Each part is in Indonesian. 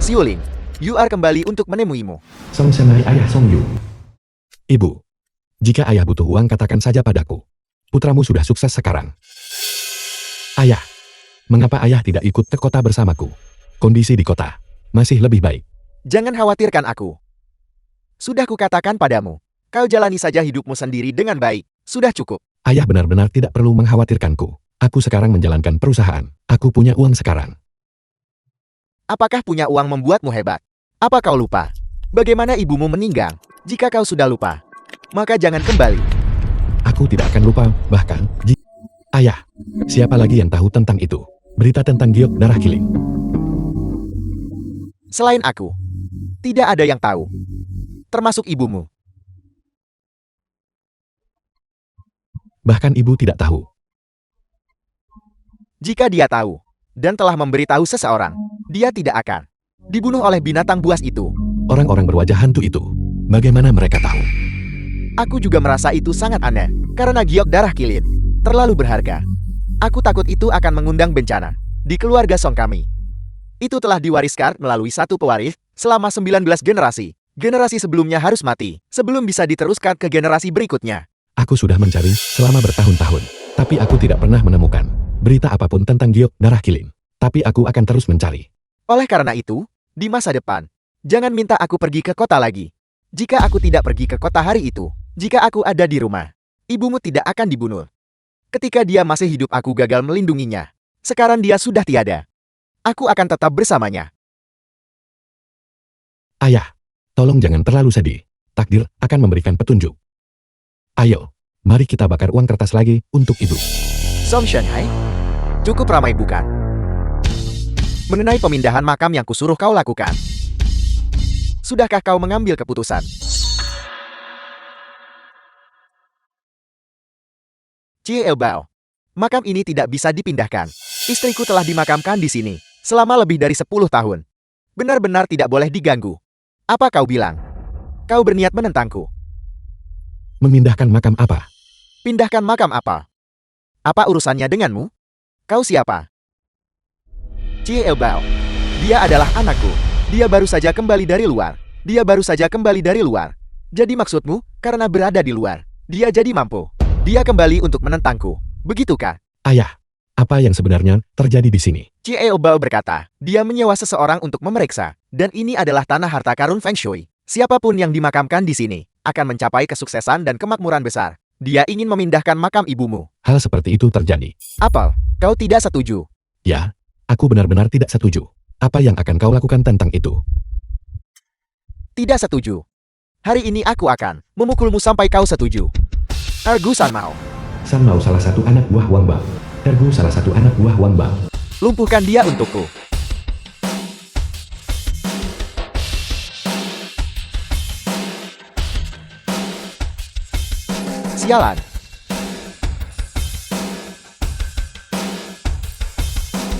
Xiuling, Yu Er kembali untuk menemuimu. Song Semai ayah Song Yu. Ibu, jika ayah butuh uang katakan saja padaku. Putramu sudah sukses sekarang. Ayah, mengapa ayah tidak ikut ke kota bersamaku? Kondisi di kota masih lebih baik. Jangan khawatirkan aku. Sudah kukatakan padamu, kau jalani saja hidupmu sendiri dengan baik. Sudah cukup. Ayah benar-benar tidak perlu mengkhawatirkanku. Aku sekarang menjalankan perusahaan. Aku punya uang sekarang. Apakah punya uang membuatmu hebat? Apa kau lupa? Bagaimana ibumu meninggal? Jika kau sudah lupa, maka jangan kembali. Aku tidak akan lupa, bahkan Ayah, siapa lagi yang tahu tentang itu? Berita tentang giok darah kiling. Selain aku, tidak ada yang tahu. Termasuk ibumu. Bahkan ibu tidak tahu. Jika dia tahu, dan telah memberitahu seseorang, dia tidak akan dibunuh oleh binatang buas itu. Orang-orang berwajah hantu itu, bagaimana mereka tahu? Aku juga merasa itu sangat aneh, karena giok darah kilin terlalu berharga. Aku takut itu akan mengundang bencana di keluarga Song kami. Itu telah diwariskan melalui satu pewaris selama 19 generasi. Generasi sebelumnya harus mati sebelum bisa diteruskan ke generasi berikutnya. Aku sudah mencari selama bertahun-tahun, tapi aku tidak pernah menemukan berita apapun tentang giok darah kilin. Tapi aku akan terus mencari. Oleh karena itu, di masa depan, jangan minta aku pergi ke kota lagi. Jika aku tidak pergi ke kota hari itu, jika aku ada di rumah, ibumu tidak akan dibunuh. Ketika dia masih hidup aku gagal melindunginya. Sekarang dia sudah tiada. Aku akan tetap bersamanya. Ayah, tolong jangan terlalu sedih. Takdir akan memberikan petunjuk. Ayo, mari kita bakar uang kertas lagi untuk ibu. Song Shanghai, cukup ramai bukan? Mengenai pemindahan makam yang kusuruh kau lakukan. Sudahkah kau mengambil keputusan? Cie Elbao, makam ini tidak bisa dipindahkan. Istriku telah dimakamkan di sini selama lebih dari 10 tahun. Benar-benar tidak boleh diganggu. Apa kau bilang? Kau berniat menentangku. Memindahkan makam apa? Pindahkan makam apa? Apa urusannya denganmu? Kau siapa? Cie Elbao. Dia adalah anakku. Dia baru saja kembali dari luar. Jadi maksudmu, karena berada di luar, dia jadi mampu. Dia kembali untuk menentangku. Begitukah? Ayah, apa yang sebenarnya terjadi di sini? Cie Elbao berkata, dia menyewa seseorang untuk memeriksa. Dan ini adalah tanah harta karun Feng Shui. Siapapun yang dimakamkan di sini akan mencapai kesuksesan dan kemakmuran besar. Dia ingin memindahkan makam ibumu. Hal seperti itu terjadi. Apel, kau tidak setuju? Ya, aku benar-benar tidak setuju. Apa yang akan kau lakukan tentang itu? Tidak setuju. Hari ini aku akan memukulmu sampai kau setuju. Ergu San Mao. San Mao salah satu anak buah Wang Ba. Ergu salah satu anak buah Wang Ba. Lumpuhkan dia untukku. Sialan.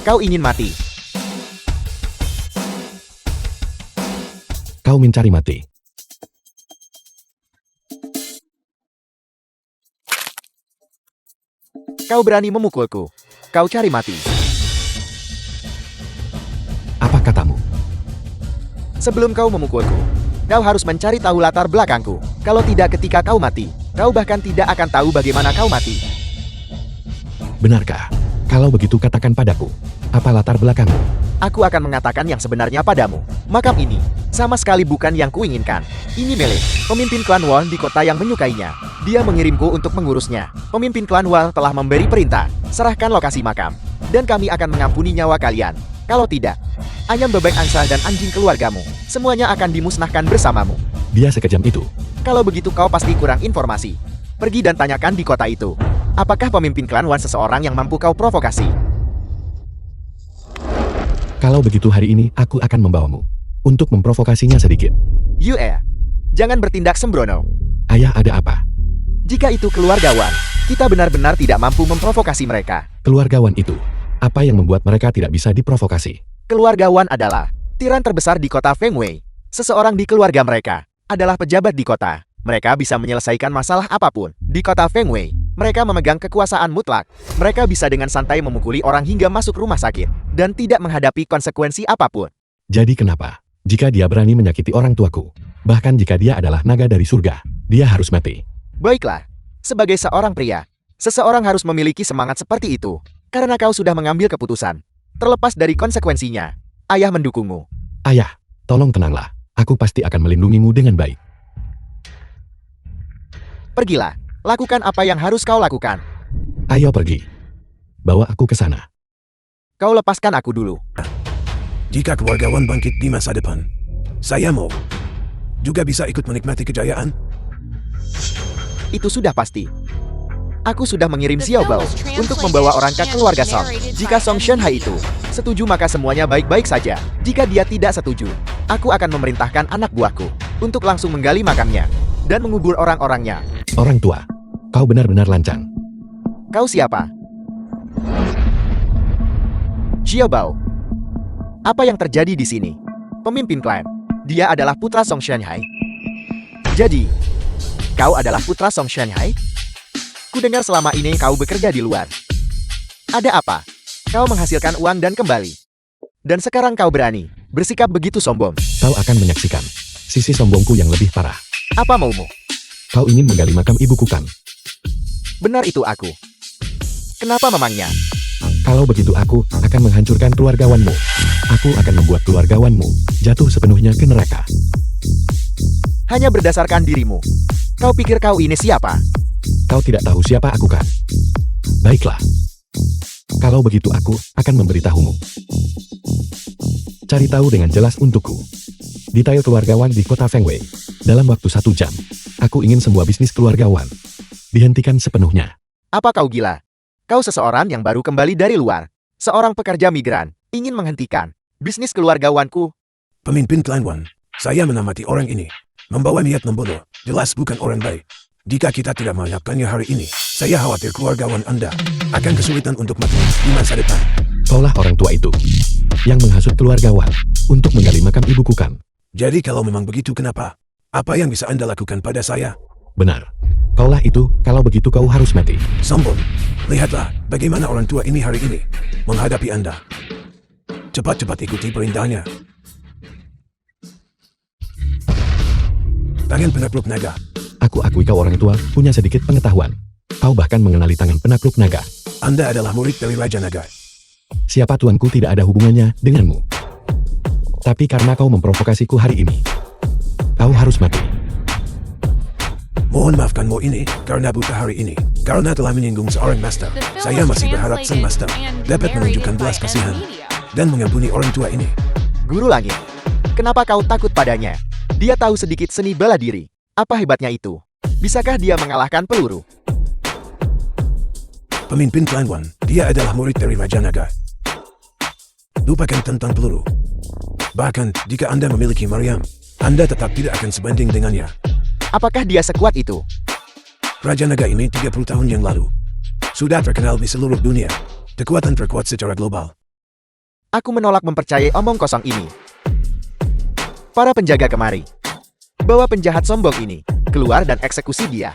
Kau ingin mati. Kau mencari mati. Kau berani memukulku. Kau cari mati. Apa katamu? Sebelum kau memukulku, kau harus mencari tahu latar belakangku. Kalau tidak ketika kau mati, kau bahkan tidak akan tahu bagaimana kau mati. Benarkah? Kalau begitu katakan padaku. Apa latar belakangmu? Aku akan mengatakan yang sebenarnya padamu. Makam ini sama sekali bukan yang kuinginkan. Ini Mele, pemimpin klan Wall di kota yang menyukainya. Dia mengirimku untuk mengurusnya. Pemimpin klan Wall telah memberi perintah, serahkan lokasi makam. Dan kami akan mengampuni nyawa kalian. Kalau tidak, ayam bebek angsa dan anjing keluargamu, semuanya akan dimusnahkan bersamamu. Dia sekejam itu. Kalau begitu kau pasti kurang informasi. Pergi dan tanyakan di kota itu. Apakah pemimpin klan Wan seseorang yang mampu kau provokasi? Kalau begitu hari ini aku akan membawamu. Untuk memprovokasinya sedikit. Yue, jangan bertindak sembrono. Ayah ada apa? Jika itu keluarga Wan, kita benar-benar tidak mampu memprovokasi mereka. Keluarga Wan itu. Apa yang membuat mereka tidak bisa diprovokasi? Keluarga Wan adalah tiran terbesar di kota Feng Wei. Seseorang di keluarga mereka adalah pejabat di kota. Mereka bisa menyelesaikan masalah apapun di kota Feng Wei. Mereka memegang kekuasaan mutlak. Mereka bisa dengan santai memukuli orang hingga masuk rumah sakit dan tidak menghadapi konsekuensi apapun. Jadi kenapa? Jika dia berani menyakiti orang tuaku, bahkan jika dia adalah naga dari surga, dia harus mati. Baiklah, sebagai seorang pria, seseorang harus memiliki semangat seperti itu. Karena kau sudah mengambil keputusan. Terlepas dari konsekuensinya, ayah mendukungmu. Ayah, tolong tenanglah. Aku pasti akan melindungimu dengan baik. Pergilah, lakukan apa yang harus kau lakukan. Ayo pergi. Bawa aku ke sana. Kau lepaskan aku dulu. Jika keluargawan bangkit di masa depan, saya mau juga bisa ikut menikmati kejayaan. Itu sudah pasti. Aku sudah mengirim Xiao Bao untuk membawa orang ke keluarga Song. Jika Song Shenhai itu setuju, maka semuanya baik-baik saja. Jika dia tidak setuju, aku akan memerintahkan anak buahku untuk langsung menggali makamnya dan mengubur orang-orangnya. Orang tua, kau benar-benar lancang. Kau siapa? Xiao Bao. Apa yang terjadi di sini? Pemimpin klan. Dia adalah putra Song Shenhai. Jadi, kau adalah putra Song Shenhai? Kudengar selama ini kau bekerja di luar. Ada apa? Kau menghasilkan uang dan kembali. Dan sekarang kau berani bersikap begitu sombong. Kau akan menyaksikan sisi sombongku yang lebih parah. Apa maumu? Kau ingin menggali makam ibuku kan? Benar itu aku. Kenapa memangnya? Kalau begitu aku akan menghancurkan keluargawanmu. Aku akan membuat keluargawanmu jatuh sepenuhnya ke neraka. Hanya berdasarkan dirimu. Kau pikir kau ini siapa? Kau tidak tahu siapa aku kan? Baiklah. Kalau begitu aku akan memberitahumu. Cari tahu dengan jelas untukku. Detail keluargawan di kota Fengwei. Dalam waktu 1 jam. Aku ingin semua bisnis keluargawan dihentikan sepenuhnya. Apa kau gila? Kau seseorang yang baru kembali dari luar. Seorang pekerja migran. Ingin menghentikan bisnis keluargawanku. Pemimpin klan Wan, saya menamati orang ini. Membawa niat membunuh, jelas bukan orang baik. Jika kita tidak menyiapkannya hari ini, saya khawatir keluargawan Anda akan kesulitan untuk mati di masa depan. Kaulah orang tua itu yang menghasut keluargawan untuk menggali makam ibuku kan? Jadi kalau memang begitu, kenapa? Apa yang bisa Anda lakukan pada saya? Benar. Kaulah itu, kalau begitu kau harus mati. Sombong. Lihatlah bagaimana orang tua ini hari ini menghadapi Anda. Cepat-cepat ikuti perintahnya. Tangan penakluk naga. Aku akui kau orang tua punya sedikit pengetahuan. Kau bahkan mengenali tangan penakluk naga. Anda adalah murid dari Raja Naga. Siapa tuanku tidak ada hubungannya denganmu. Tapi karena kau memprovokasiku hari ini, kau harus mati. Mohon maafkanmu ini karena buta hari ini. Karena telah menyinggung seorang master. Saya masih berharap sang master dapat menunjukkan belas kasihan dan mengampuni orang tua ini. Guru Langit. Kenapa kau takut padanya? Dia tahu sedikit seni bela diri. Apa hebatnya itu? Bisakah dia mengalahkan peluru? Pemimpin klan Wan, dia adalah murid dari Raja Naga. Lupakan tentang peluru. Bahkan, jika Anda memiliki Maryam, Anda tetap tidak akan sebanding dengannya. Apakah dia sekuat itu? Raja Naga ini 30 tahun yang lalu sudah terkenal di seluruh dunia. Kekuatan terkuat secara global. Aku menolak mempercayai omong kosong ini. Para penjaga kemari. Bawa penjahat sombong ini keluar dan eksekusi dia.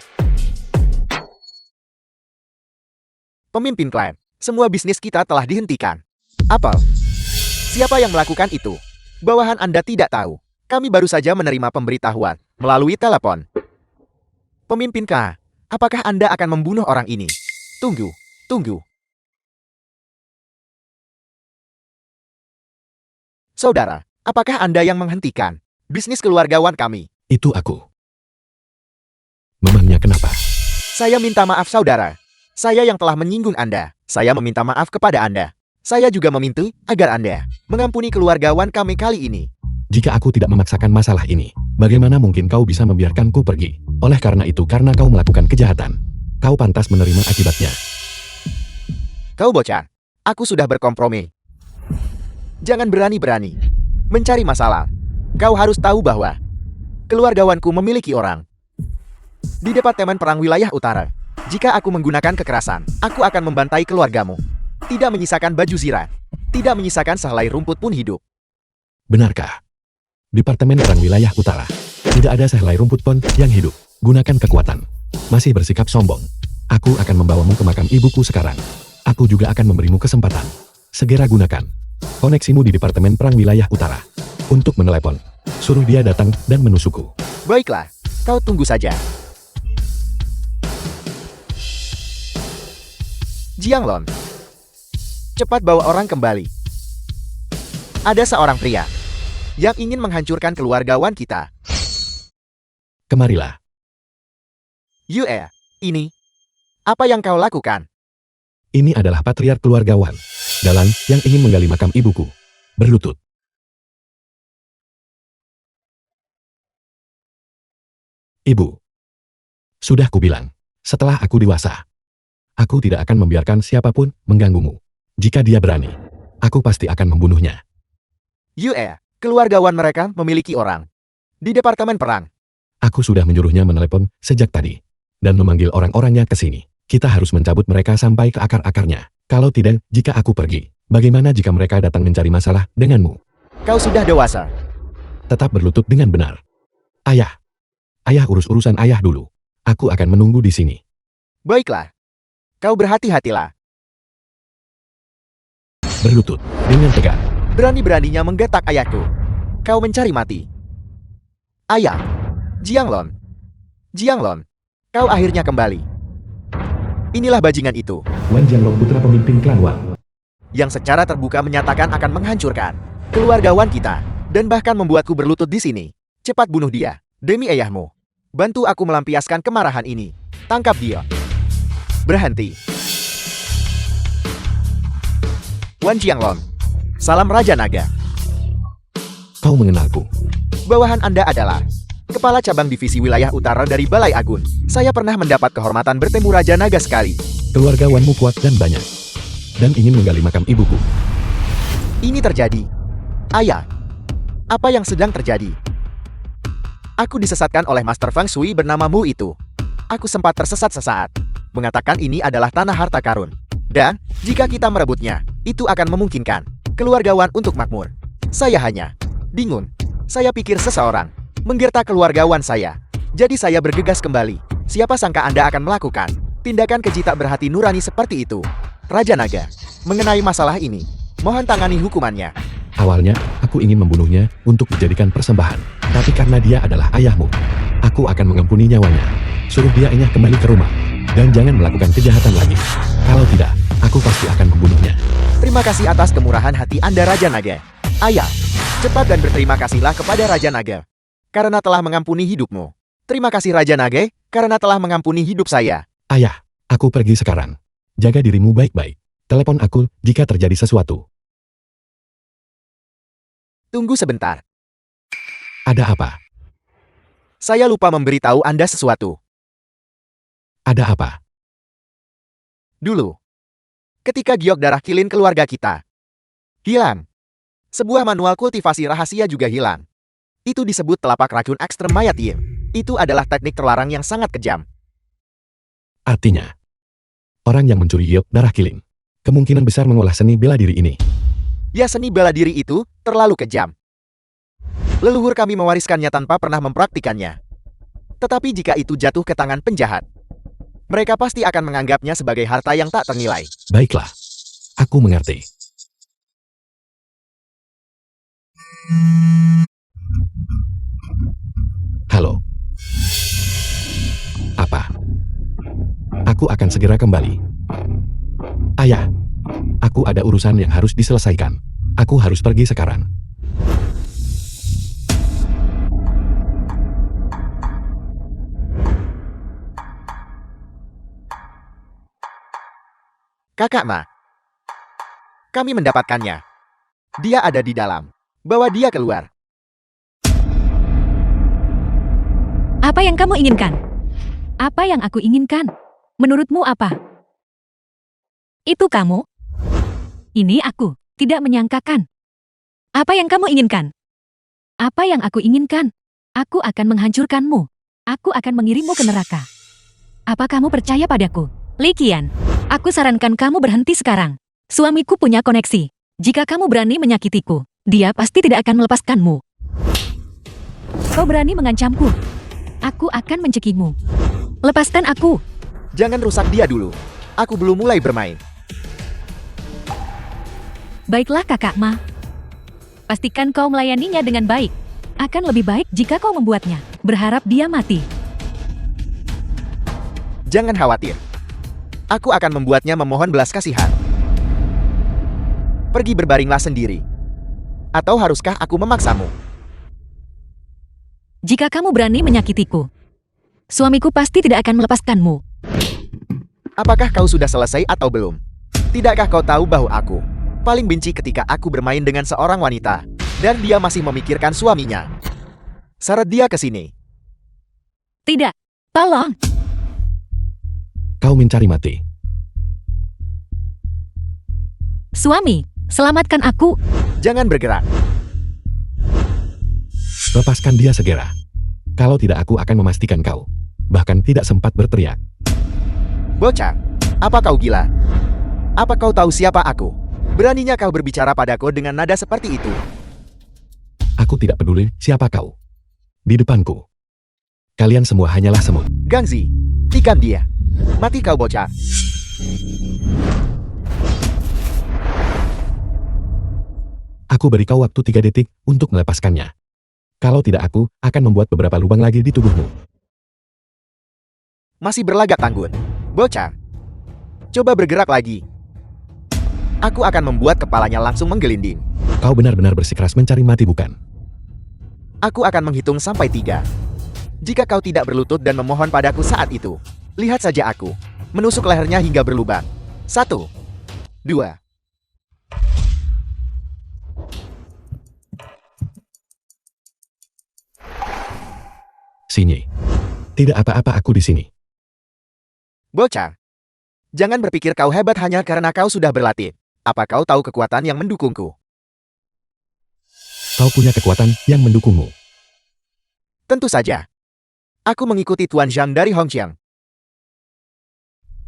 Pemimpin klan, semua bisnis kita telah dihentikan. Apel, siapa yang melakukan itu? Bawahan Anda tidak tahu. Kami baru saja menerima pemberitahuan melalui telepon. Pemimpin K, apakah Anda akan membunuh orang ini? Tunggu. Saudara, apakah Anda yang menghentikan bisnis keluargawan kami? Itu aku. Memangnya kenapa? Saya minta maaf saudara. Saya yang telah menyinggung Anda. Saya meminta maaf kepada Anda. Saya juga meminta agar Anda mengampuni keluargawan kami kali ini. Jika aku tidak memaksakan masalah ini, bagaimana mungkin kau bisa membiarkanku pergi? Oleh karena itu, karena kau melakukan kejahatan, kau pantas menerima akibatnya. Kau bocah. Aku sudah berkompromi. Jangan berani-berani mencari masalah. Kau harus tahu bahwa keluargawanku memiliki orang di Departemen Perang Wilayah Utara. Jika aku menggunakan kekerasan, aku akan membantai keluargamu. Tidak menyisakan baju zirah. Tidak menyisakan sehelai rumput pun hidup. Benarkah? Departemen Perang Wilayah Utara. Tidak ada sehelai rumput pun yang hidup. Gunakan kekuatan. Masih bersikap sombong. Aku akan membawamu ke makam ibuku sekarang. Aku juga akan memberimu kesempatan. Segera gunakan. Koneksimu di Departemen Perang Wilayah Utara. Untuk menelepon, suruh dia datang dan menusukku. Baiklah, kau tunggu saja. Jianglong, cepat bawa orang kembali. Ada seorang pria yang ingin menghancurkan keluargawan kita. Kemarilah. Yue, ini apa yang kau lakukan? Ini adalah patriark keluarga Wan. Dalang yang ingin menggali makam ibuku. Berlutut. Ibu. Sudah kubilang, setelah aku dewasa, aku tidak akan membiarkan siapapun mengganggumu. Jika dia berani, aku pasti akan membunuhnya. Yue, keluargawan mereka memiliki orang di Departemen Perang. Aku sudah menyuruhnya menelepon sejak tadi. Dan memanggil orang-orangnya ke sini. Kita harus mencabut mereka sampai ke akar-akarnya. Kalau tidak, jika aku pergi, bagaimana jika mereka datang mencari masalah denganmu? Kau sudah dewasa. Tetap berlutut dengan benar. Ayah. Ayah urus urusan ayah dulu. Aku akan menunggu di sini. Baiklah. Kau berhati-hatilah. Berlutut dengan tegak. Berani-beraninya menggetak ayahku. Kau mencari mati. Ayah. Jianglong. Jianglong. Kau akhirnya kembali. Inilah bajingan itu, Wan Jianglong putra pemimpin klan Wan. yang secara terbuka menyatakan akan menghancurkan keluargawan kita, dan bahkan membuatku berlutut di sini. Cepat bunuh dia, demi ayahmu. Bantu aku melampiaskan kemarahan ini. Tangkap dia. Berhenti. Wan Jianglong. Salam Raja Naga. Kau mengenalku. Bawahan Anda adalah Kepala Cabang Divisi Wilayah Utara dari Balai Agun. Saya pernah mendapat kehormatan bertemu Raja Naga sekali. Keluarga Wanmu kuat dan banyak. Dan ingin menggali makam ibuku. Ini terjadi. Ayah, apa yang sedang terjadi? Aku disesatkan oleh Master Feng Shui bernama Mu itu. Aku sempat tersesat sesaat. Mengatakan ini adalah tanah harta karun. Dan, jika kita merebutnya, itu akan memungkinkan keluargawan untuk makmur. Saya hanya bingung. Saya pikir seseorang menggertak keluargawan saya. Jadi saya bergegas kembali. Siapa sangka Anda akan melakukan tindakan keji tak berhati nurani seperti itu. Raja Naga, mengenai masalah ini, mohon tangani hukumannya. Awalnya, aku ingin membunuhnya untuk dijadikan persembahan. Tapi karena dia adalah ayahmu, aku akan mengampuni nyawanya. Suruh dia enyah kembali ke rumah. Dan jangan melakukan kejahatan lagi. Kalau tidak, aku pasti akan membunuhnya. Terima kasih atas kemurahan hati Anda Raja Naga. Ayah, cepat dan berterima kasihlah kepada Raja Naga karena telah mengampuni hidupmu. Terima kasih Raja Naga karena telah mengampuni hidup saya. Ayah, aku pergi sekarang. Jaga dirimu baik-baik. Telepon aku jika terjadi sesuatu. Tunggu sebentar. Ada apa? Saya lupa memberitahu Anda sesuatu. Ada apa? Dulu, ketika giok darah kilin keluarga kita hilang, sebuah manual kultivasi rahasia juga hilang. Itu disebut telapak racun ekstrem mayat Yim. Itu adalah teknik terlarang yang sangat kejam. Artinya, orang yang mencuri giok darah kilin kemungkinan besar mengolah seni bela diri ini. Ya, seni bela diri itu terlalu kejam. Leluhur kami mewariskannya tanpa pernah mempraktikannya. Tetapi jika itu jatuh ke tangan penjahat, mereka pasti akan menganggapnya sebagai harta yang tak ternilai. Baiklah, aku mengerti. Halo. Apa? Aku akan segera kembali. Ayah, aku ada urusan yang harus diselesaikan. Aku harus pergi sekarang. Kakak Ma, kami mendapatkannya. Dia ada di dalam. Bawa dia keluar. Apa yang kamu inginkan? Apa yang aku inginkan? Menurutmu apa? Itu kamu? Ini aku. Tidak menyangkakan. Apa yang kamu inginkan? Apa yang aku inginkan? Aku akan menghancurkanmu. Aku akan mengirimmu ke neraka. Apa kamu percaya padaku? Li Qian, aku sarankan kamu berhenti sekarang. Suamiku punya koneksi. Jika kamu berani menyakitiku, dia pasti tidak akan melepaskanmu. Kau berani mengancamku. Aku akan mencekimu. Lepaskan aku. Jangan rusak dia dulu. Aku belum mulai bermain. Baiklah kakak Ma. Pastikan kau melayaninya dengan baik. Akan lebih baik jika kau membuatnya berharap dia mati. Jangan khawatir. Aku akan membuatnya memohon belas kasihan. Pergi berbaringlah sendiri. Atau haruskah aku memaksamu? Jika kamu berani menyakitiku, suamiku pasti tidak akan melepaskanmu. Apakah kau sudah selesai atau belum? Tidakkah kau tahu bahwa aku paling benci ketika aku bermain dengan seorang wanita dan dia masih memikirkan suaminya? Seret dia ke sini. Tidak, tolong. Kau mencari mati. Suami, selamatkan aku. Jangan bergerak. Lepaskan dia segera. Kalau tidak aku akan memastikan kau. Bahkan tidak sempat berteriak. Bocah, apa kau gila? Apa kau tahu siapa aku? Beraninya kau berbicara padaku dengan nada seperti itu? Aku tidak peduli siapa kau. Di depanku. Kalian semua hanyalah semut. Gangzi, tikam dia. Mati kau bocah. Aku beri kau waktu 3 detik untuk melepaskannya. Kalau tidak aku akan membuat beberapa lubang lagi di tubuhmu. Masih berlagak tanggun. Bocah. Coba bergerak lagi. Aku akan membuat kepalanya langsung menggelinding. Kau benar-benar bersikeras mencari mati bukan? Aku akan menghitung sampai 3. Jika kau tidak berlutut dan memohon padaku saat itu, lihat saja aku menusuk lehernya hingga berlubang. 1, 2. Sini. Tidak apa-apa aku di sini. Bocah. Jangan berpikir kau hebat hanya karena kau sudah berlatih. Apa kau tahu kekuatan yang mendukungku? Kau punya kekuatan yang mendukungmu. Tentu saja. Aku mengikuti Tuan Zhang dari Hongqiang.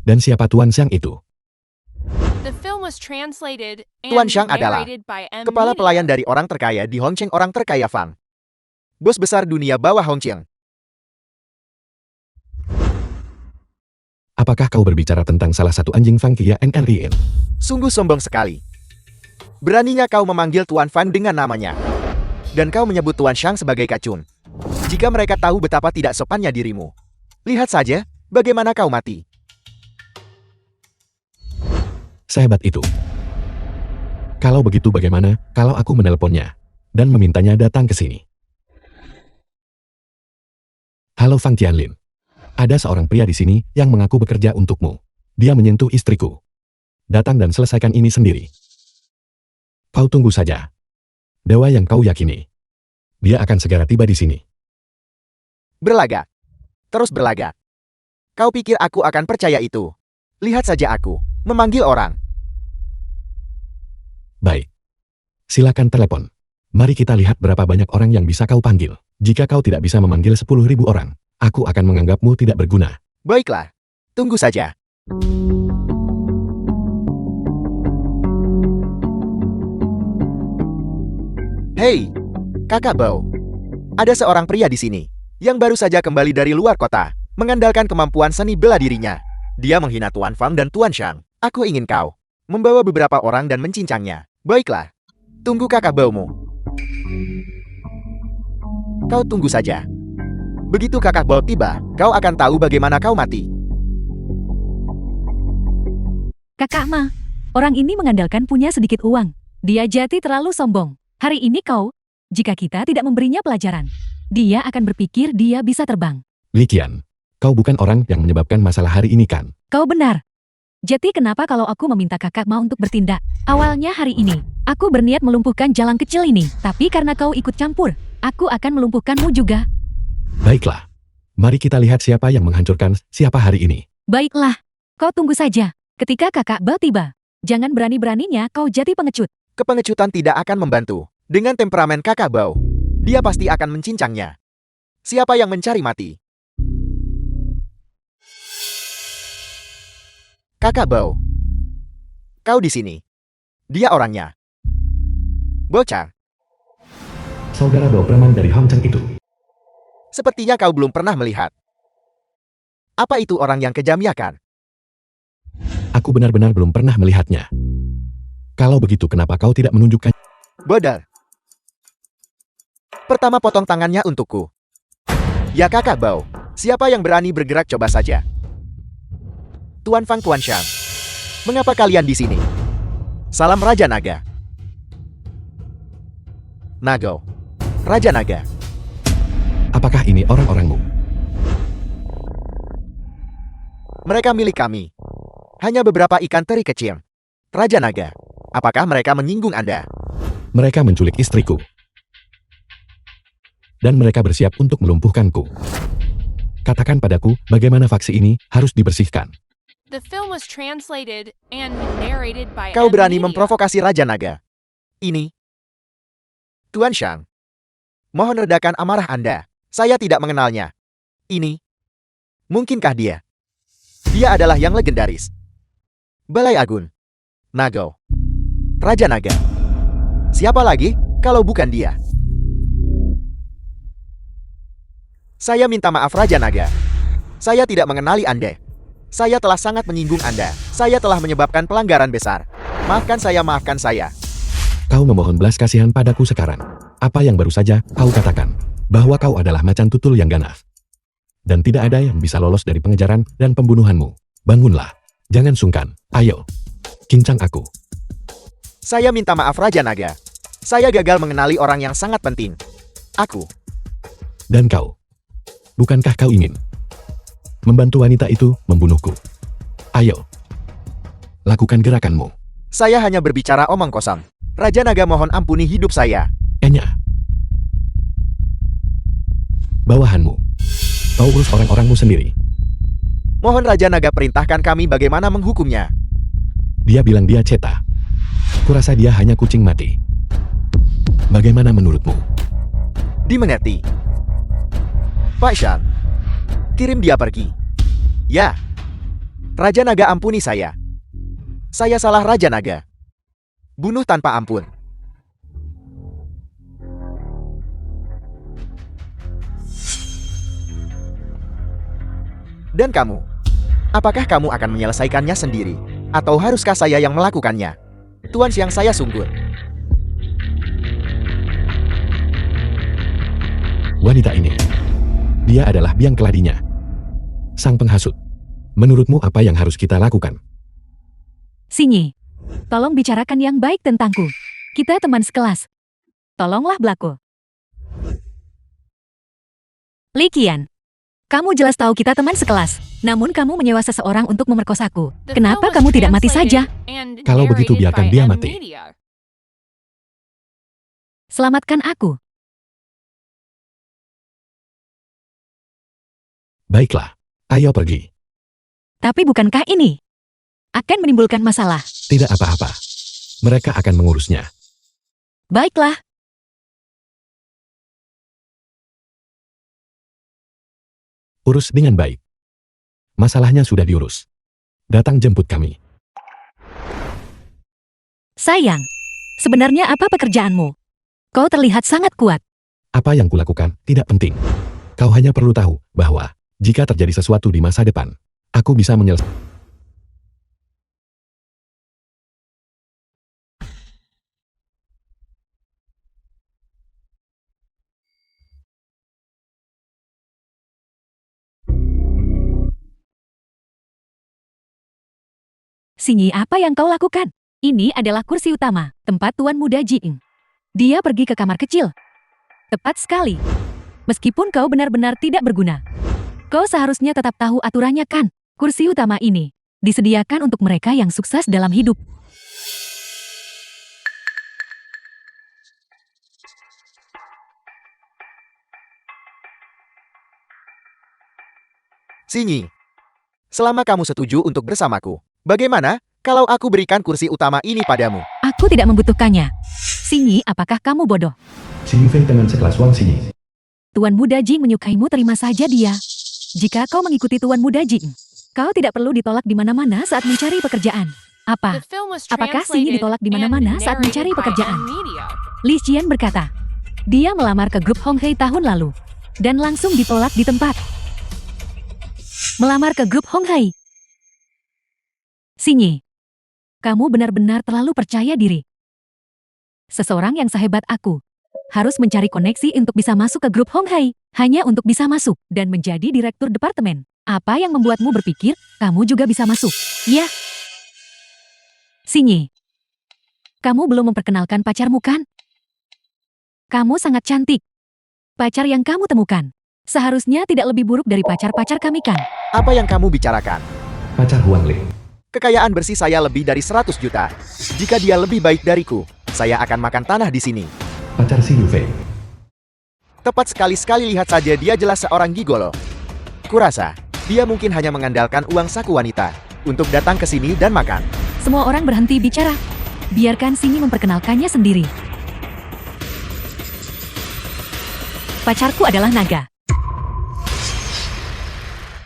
Dan siapa Tuan Xiang itu? The film was translated and Tuan Zhang adalah narrated by M. kepala Media. pelayan dari orang terkaya di Hongqiang, orang terkaya Fang. Bos besar dunia bawah Hongqiang. Apakah kau berbicara tentang salah satu anjing Fang Kia NRIN? Sungguh sombong sekali. Beraninya kau memanggil Tuan Fan dengan namanya. Dan kau menyebut Tuan Zhang sebagai kacun. Jika mereka tahu betapa tidak sopannya dirimu. Lihat saja, bagaimana kau mati. Sehebat itu. Kalau begitu bagaimana kalau aku menelponnya dan memintanya datang ke sini? Halo Fang Tianlin. Ada seorang pria di sini yang mengaku bekerja untukmu. Dia menyentuh istriku. Datang dan selesaikan ini sendiri. Kau tunggu saja. Dewa yang kau yakini. Dia akan segera tiba di sini. Berlagak. Terus berlagak. Kau pikir aku akan percaya itu? Lihat saja aku memanggil orang. Baik. Silakan telepon. Mari kita lihat berapa banyak orang yang bisa kau panggil. Jika kau tidak bisa memanggil 10.000 orang, aku akan menganggapmu tidak berguna. Baiklah. Tunggu saja. Hei, Kakak Bao. Ada seorang pria di sini yang baru saja kembali dari luar kota, mengandalkan kemampuan seni bela dirinya. Dia menghina Tuan Fang dan Tuan Zhang. Aku ingin kau membawa beberapa orang dan mencincangnya. Baiklah. Tunggu Kakak Bao-mu. Kau tunggu saja. Begitu Kakak Bao tiba, kau akan tahu bagaimana kau mati. Kakak Ma, orang ini mengandalkan punya sedikit uang. Dia jadi terlalu sombong. Hari ini kau, jika kita tidak memberinya pelajaran, dia akan berpikir dia bisa terbang. Li Qian, kau bukan orang yang menyebabkan masalah hari ini kan? Kau benar. Jadi kenapa kalau aku meminta kakak Ma untuk bertindak? Awalnya hari ini, aku berniat melumpuhkan jalan kecil ini. Tapi karena kau ikut campur, aku akan melumpuhkanmu juga. Baiklah. Mari kita lihat siapa yang menghancurkan siapa hari ini. Baiklah, kau tunggu saja. Ketika kakak Bao tiba, jangan berani-beraninya kau jadi pengecut. Kepengecutan tidak akan membantu. Dengan temperamen Kakak Bao, dia pasti akan mencincangnya. Siapa yang mencari mati? Kakak Bao. Kau di sini. Dia orangnya. Bocah, Saudara Bao preman dari Hongcheng itu. sepertinya kau belum pernah melihat. Apa itu orang yang kejam ya kan? Aku benar-benar belum pernah melihatnya. Kalau begitu kenapa kau tidak menunjukkan? Bodoh. Pertama potong tangannya untukku. Ya kakak Bao, siapa yang berani bergerak coba saja. Tuan Fang Tuan Shang. Mengapa kalian di sini? Salam Raja Naga. Nago. Raja Naga. Apakah ini orang-orangmu? Mereka milik kami. Hanya beberapa ikan teri kecil. Raja Naga, apakah mereka menyinggung Anda? Mereka menculik istriku. Dan mereka bersiap untuk melumpuhkanku. Katakan padaku, bagaimana faksi ini harus dibersihkan. The film was translated and narrated by Kau berani Media. memprovokasi Raja Naga. Ini. Tuan Shang. Mohon redakan amarah Anda. Saya tidak mengenalnya. Ini. Mungkinkah dia? Dia adalah yang legendaris. Balai Agun. Nago. Raja Naga. Siapa lagi kalau bukan dia? Saya minta maaf Raja Naga. Saya tidak mengenali Anda. Saya telah sangat menyinggung Anda. Saya telah menyebabkan pelanggaran besar. Maafkan saya, maafkan saya. Kau memohon belas kasihan padaku sekarang. Apa yang baru saja kau katakan? Bahwa kau adalah macan tutul yang ganas. Dan tidak ada yang bisa lolos dari pengejaran dan pembunuhanmu. Bangunlah. Jangan sungkan. Ayo. Kincang aku. Saya minta maaf Raja Naga. Saya gagal mengenali orang yang sangat penting. Aku. Dan kau. Bukankah kau ingin membantu wanita itu membunuhku? Ayo. Lakukan gerakanmu. Saya hanya berbicara omong kosong. Raja Naga mohon ampuni hidup saya. Enya. Bawahanmu. Kau urus orang-orangmu sendiri. Mohon Raja Naga perintahkan kami bagaimana menghukumnya. Dia bilang dia ceta. Kurasa dia hanya kucing mati. Bagaimana menurutmu? Dimengerti. Pak Shan. Kirim dia pergi. Ya. Raja Naga ampuni saya. Saya salah Raja Naga. Bunuh tanpa ampun. Dan kamu? Apakah kamu akan menyelesaikannya sendiri? Atau haruskah saya yang melakukannya? Tuan Siang saya sungguh. Wanita ini. Dia adalah biang keladinya. Sang penghasut. Menurutmu apa yang harus kita lakukan? Sinyi, tolong bicarakan yang baik tentangku. Kita teman sekelas. Tolonglah Blako. Li Qian, kamu jelas tahu kita teman sekelas. Namun kamu menyewa seseorang untuk memerkosaku. The Kenapa film was kamu tidak mati translated saja? and Kalau begitu narrated biarkan by dia mati. Media. Selamatkan aku. Baiklah. Ayo pergi. Tapi bukankah ini akan menimbulkan masalah? Tidak apa-apa. Mereka akan mengurusnya. Baiklah. Urus dengan baik. Masalahnya sudah diurus. Datang jemput kami. Sayang, sebenarnya apa pekerjaanmu? Kau terlihat sangat kuat. Apa yang kulakukan tidak penting. Kau hanya perlu tahu bahwa jika terjadi sesuatu di masa depan, aku bisa menyelesaikan. Sinyi, apa yang kau lakukan? Ini adalah kursi utama, tempat Tuan Muda Jing. Dia pergi ke kamar kecil. Tepat sekali. Meskipun kau benar-benar tidak berguna. Kau seharusnya tetap tahu aturannya kan? Kursi utama ini disediakan untuk mereka yang sukses dalam hidup. Sinyi. Selama kamu setuju untuk bersamaku, bagaimana kalau aku berikan kursi utama ini padamu? Aku tidak membutuhkannya. Sinyi, apakah kamu bodoh? Sinyi Feng teman sekelas Wang Sinyi. Tuan Muda Jing menyukaimu, terima saja dia. Jika kau mengikuti Tuan Muda Jing, kau tidak perlu ditolak di mana-mana saat mencari pekerjaan. Apa? The film was Apakah Sinyi translated ditolak di and mana-mana saat narrated mencari by pekerjaan? Media. Li Qian berkata, dia melamar ke grup Hong Hei tahun lalu, dan langsung ditolak di tempat. Melamar ke grup Hong Hei. Sinyi, Kamu benar-benar terlalu percaya diri. Seseorang yang sehebat aku harus mencari koneksi untuk bisa masuk ke grup Honghai, hanya untuk bisa masuk dan menjadi direktur departemen. Apa yang membuatmu berpikir kamu juga bisa masuk? Ya. Sinyi, kamu belum memperkenalkan pacarmu kan? Kamu sangat cantik. Pacar yang kamu temukan seharusnya tidak lebih buruk dari pacar-pacar kami kan? Apa yang kamu bicarakan? Pacar Huang Li. Kekayaan bersih saya lebih dari 100 juta. Jika dia lebih baik dariku, saya akan makan tanah di sini. Pacar si Yufei. Tepat sekali lihat saja dia jelas seorang gigolo. Kurasa, dia mungkin hanya mengandalkan uang saku wanita untuk datang ke sini dan makan. Semua orang berhenti bicara. Biarkan Sinyi memperkenalkannya sendiri. Pacarku adalah naga.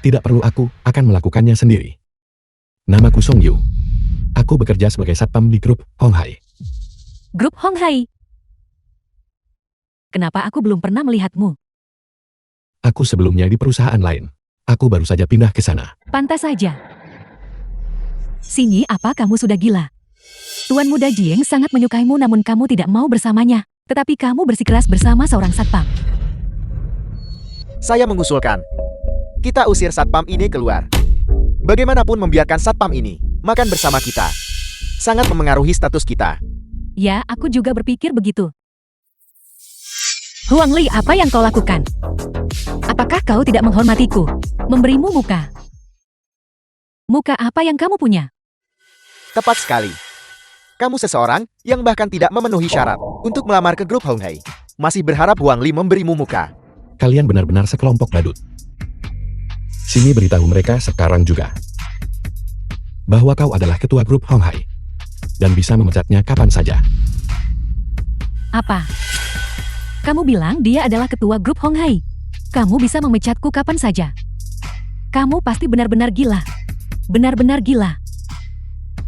Tidak perlu, aku akan melakukannya sendiri. Namaku Song Yu. Aku bekerja sebagai satpam di grup Honghai. Grup Honghai. Kenapa aku belum pernah melihatmu? Aku sebelumnya di perusahaan lain. Aku baru saja pindah ke sana. Pantas saja. Sinyi, apa kamu sudah gila? Tuan muda Jieng sangat menyukaimu namun kamu tidak mau bersamanya. Tetapi kamu bersikeras bersama seorang satpam. Saya mengusulkan, kita usir satpam ini keluar. Bagaimanapun membiarkan satpam ini makan bersama kita sangat memengaruhi status kita. Ya, aku juga berpikir begitu. Huang Li, apa yang kau lakukan? Apakah kau tidak menghormatiku? Memberimu muka. Muka apa yang kamu punya? Tepat sekali. Kamu seseorang yang bahkan tidak memenuhi syarat untuk melamar ke grup Honghai. Masih berharap Huang Li memberimu muka. Kalian benar-benar sekelompok badut. Sini beritahu mereka sekarang juga bahwa kau adalah ketua grup Honghai dan bisa memecatnya kapan saja. Apa? Kamu bilang dia adalah ketua grup Honghai. Kamu bisa memecatku kapan saja. Kamu pasti benar-benar gila. Benar-benar gila.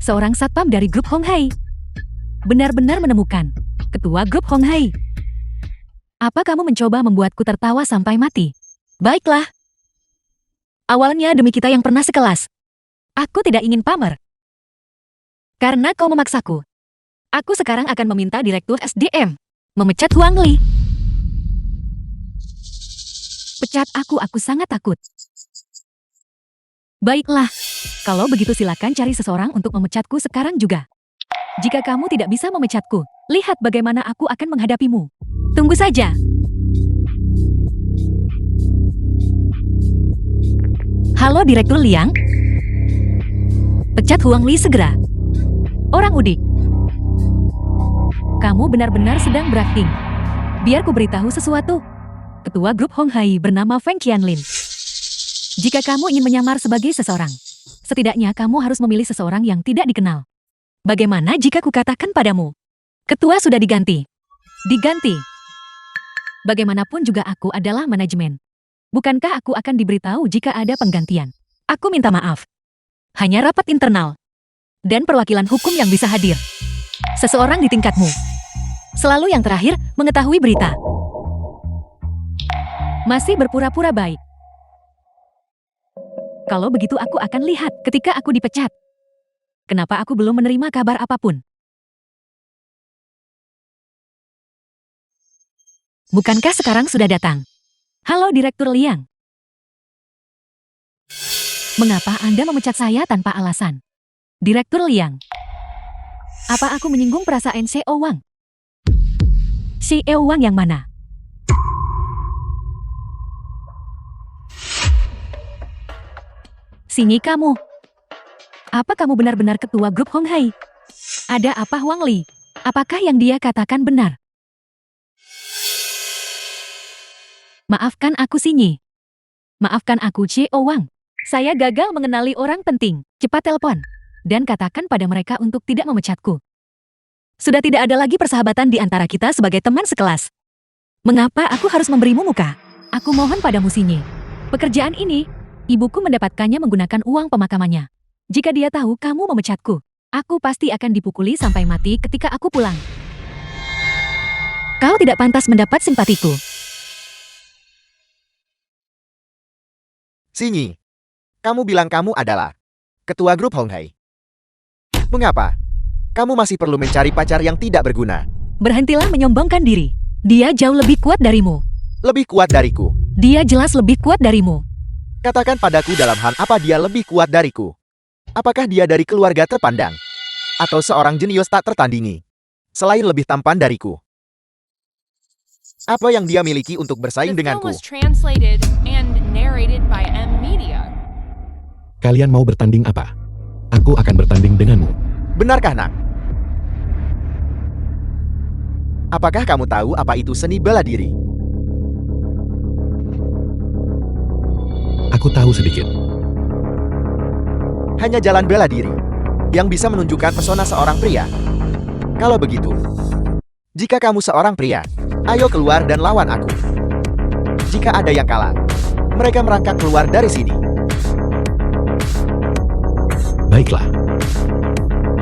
Seorang satpam dari grup Honghai benar-benar menemukan ketua grup Honghai. Apa kamu mencoba membuatku tertawa sampai mati? Baiklah. Awalnya demi kita yang pernah sekelas. Aku tidak ingin pamer. Karena kau memaksaku. Aku sekarang akan meminta Direktur SDM memecat Huang Li. Pecat aku sangat takut. Baiklah, kalau begitu silakan cari seseorang untuk memecatku sekarang juga. Jika kamu tidak bisa memecatku, lihat bagaimana aku akan menghadapimu. Tunggu saja. Halo Direktur Liang. Pecat Huang Li segera. Orang udik. Kamu benar-benar sedang berakting. Biar ku beritahu sesuatu. Ketua grup Honghai bernama Feng Qianlin. Jika kamu ingin menyamar sebagai seseorang, setidaknya kamu harus memilih seseorang yang tidak dikenal. Bagaimana jika kukatakan padamu? Ketua sudah diganti. Diganti. Bagaimanapun juga aku adalah manajemen. Bukankah aku akan diberitahu jika ada penggantian? Aku minta maaf. Hanya rapat internal. Dan perwakilan hukum yang bisa hadir. Seseorang di tingkatmu. Selalu yang terakhir, mengetahui berita. Masih berpura-pura baik. Kalau begitu aku akan lihat ketika aku dipecat. Kenapa aku belum menerima kabar apapun? Bukankah sekarang sudah datang? Halo Direktur Liang. Mengapa Anda memecat saya tanpa alasan? Direktur Liang. Apa aku menyinggung perasaan CEO Wang? CEO Wang yang mana? Sinyi kamu. Apa kamu benar-benar ketua grup Honghai? Ada apa Huang Li? Apakah yang dia katakan benar? Maafkan aku Sinyi. Maafkan aku CEO Wang. Saya gagal mengenali orang penting. Cepat telepon. Dan katakan pada mereka untuk tidak memecatku. Sudah tidak ada lagi persahabatan di antara kita sebagai teman sekelas. Mengapa aku harus memberimu muka? Aku mohon padamu Sinyi. Pekerjaan ini, ibuku mendapatkannya menggunakan uang pemakamannya. Jika dia tahu kamu memecatku, aku pasti akan dipukuli sampai mati ketika aku pulang. Kau tidak pantas mendapat simpatiku. Sinyi, kamu bilang kamu adalah ketua grup Honghai. Mengapa? Kamu masih perlu mencari pacar yang tidak berguna. Berhentilah menyombongkan diri. Dia jauh lebih kuat darimu. Lebih kuat dariku. Dia jelas lebih kuat darimu. Katakan padaku dalam hal apa dia lebih kuat dariku. Apakah dia dari keluarga terpandang? Atau seorang jenius tak tertandingi? Selain lebih tampan dariku. Apa yang dia miliki untuk bersaing The film denganku? was translated and narrated by M Media. Kalian mau bertanding apa? Aku akan bertanding denganmu. Benarkah, Nak? Apakah kamu tahu apa itu seni bela diri? Aku tahu sedikit. Hanya jalan bela diri yang bisa menunjukkan pesona seorang pria. Kalau begitu, jika kamu seorang pria, ayo keluar dan lawan aku. Jika ada yang kalah, mereka merangkak keluar dari sini. Baiklah.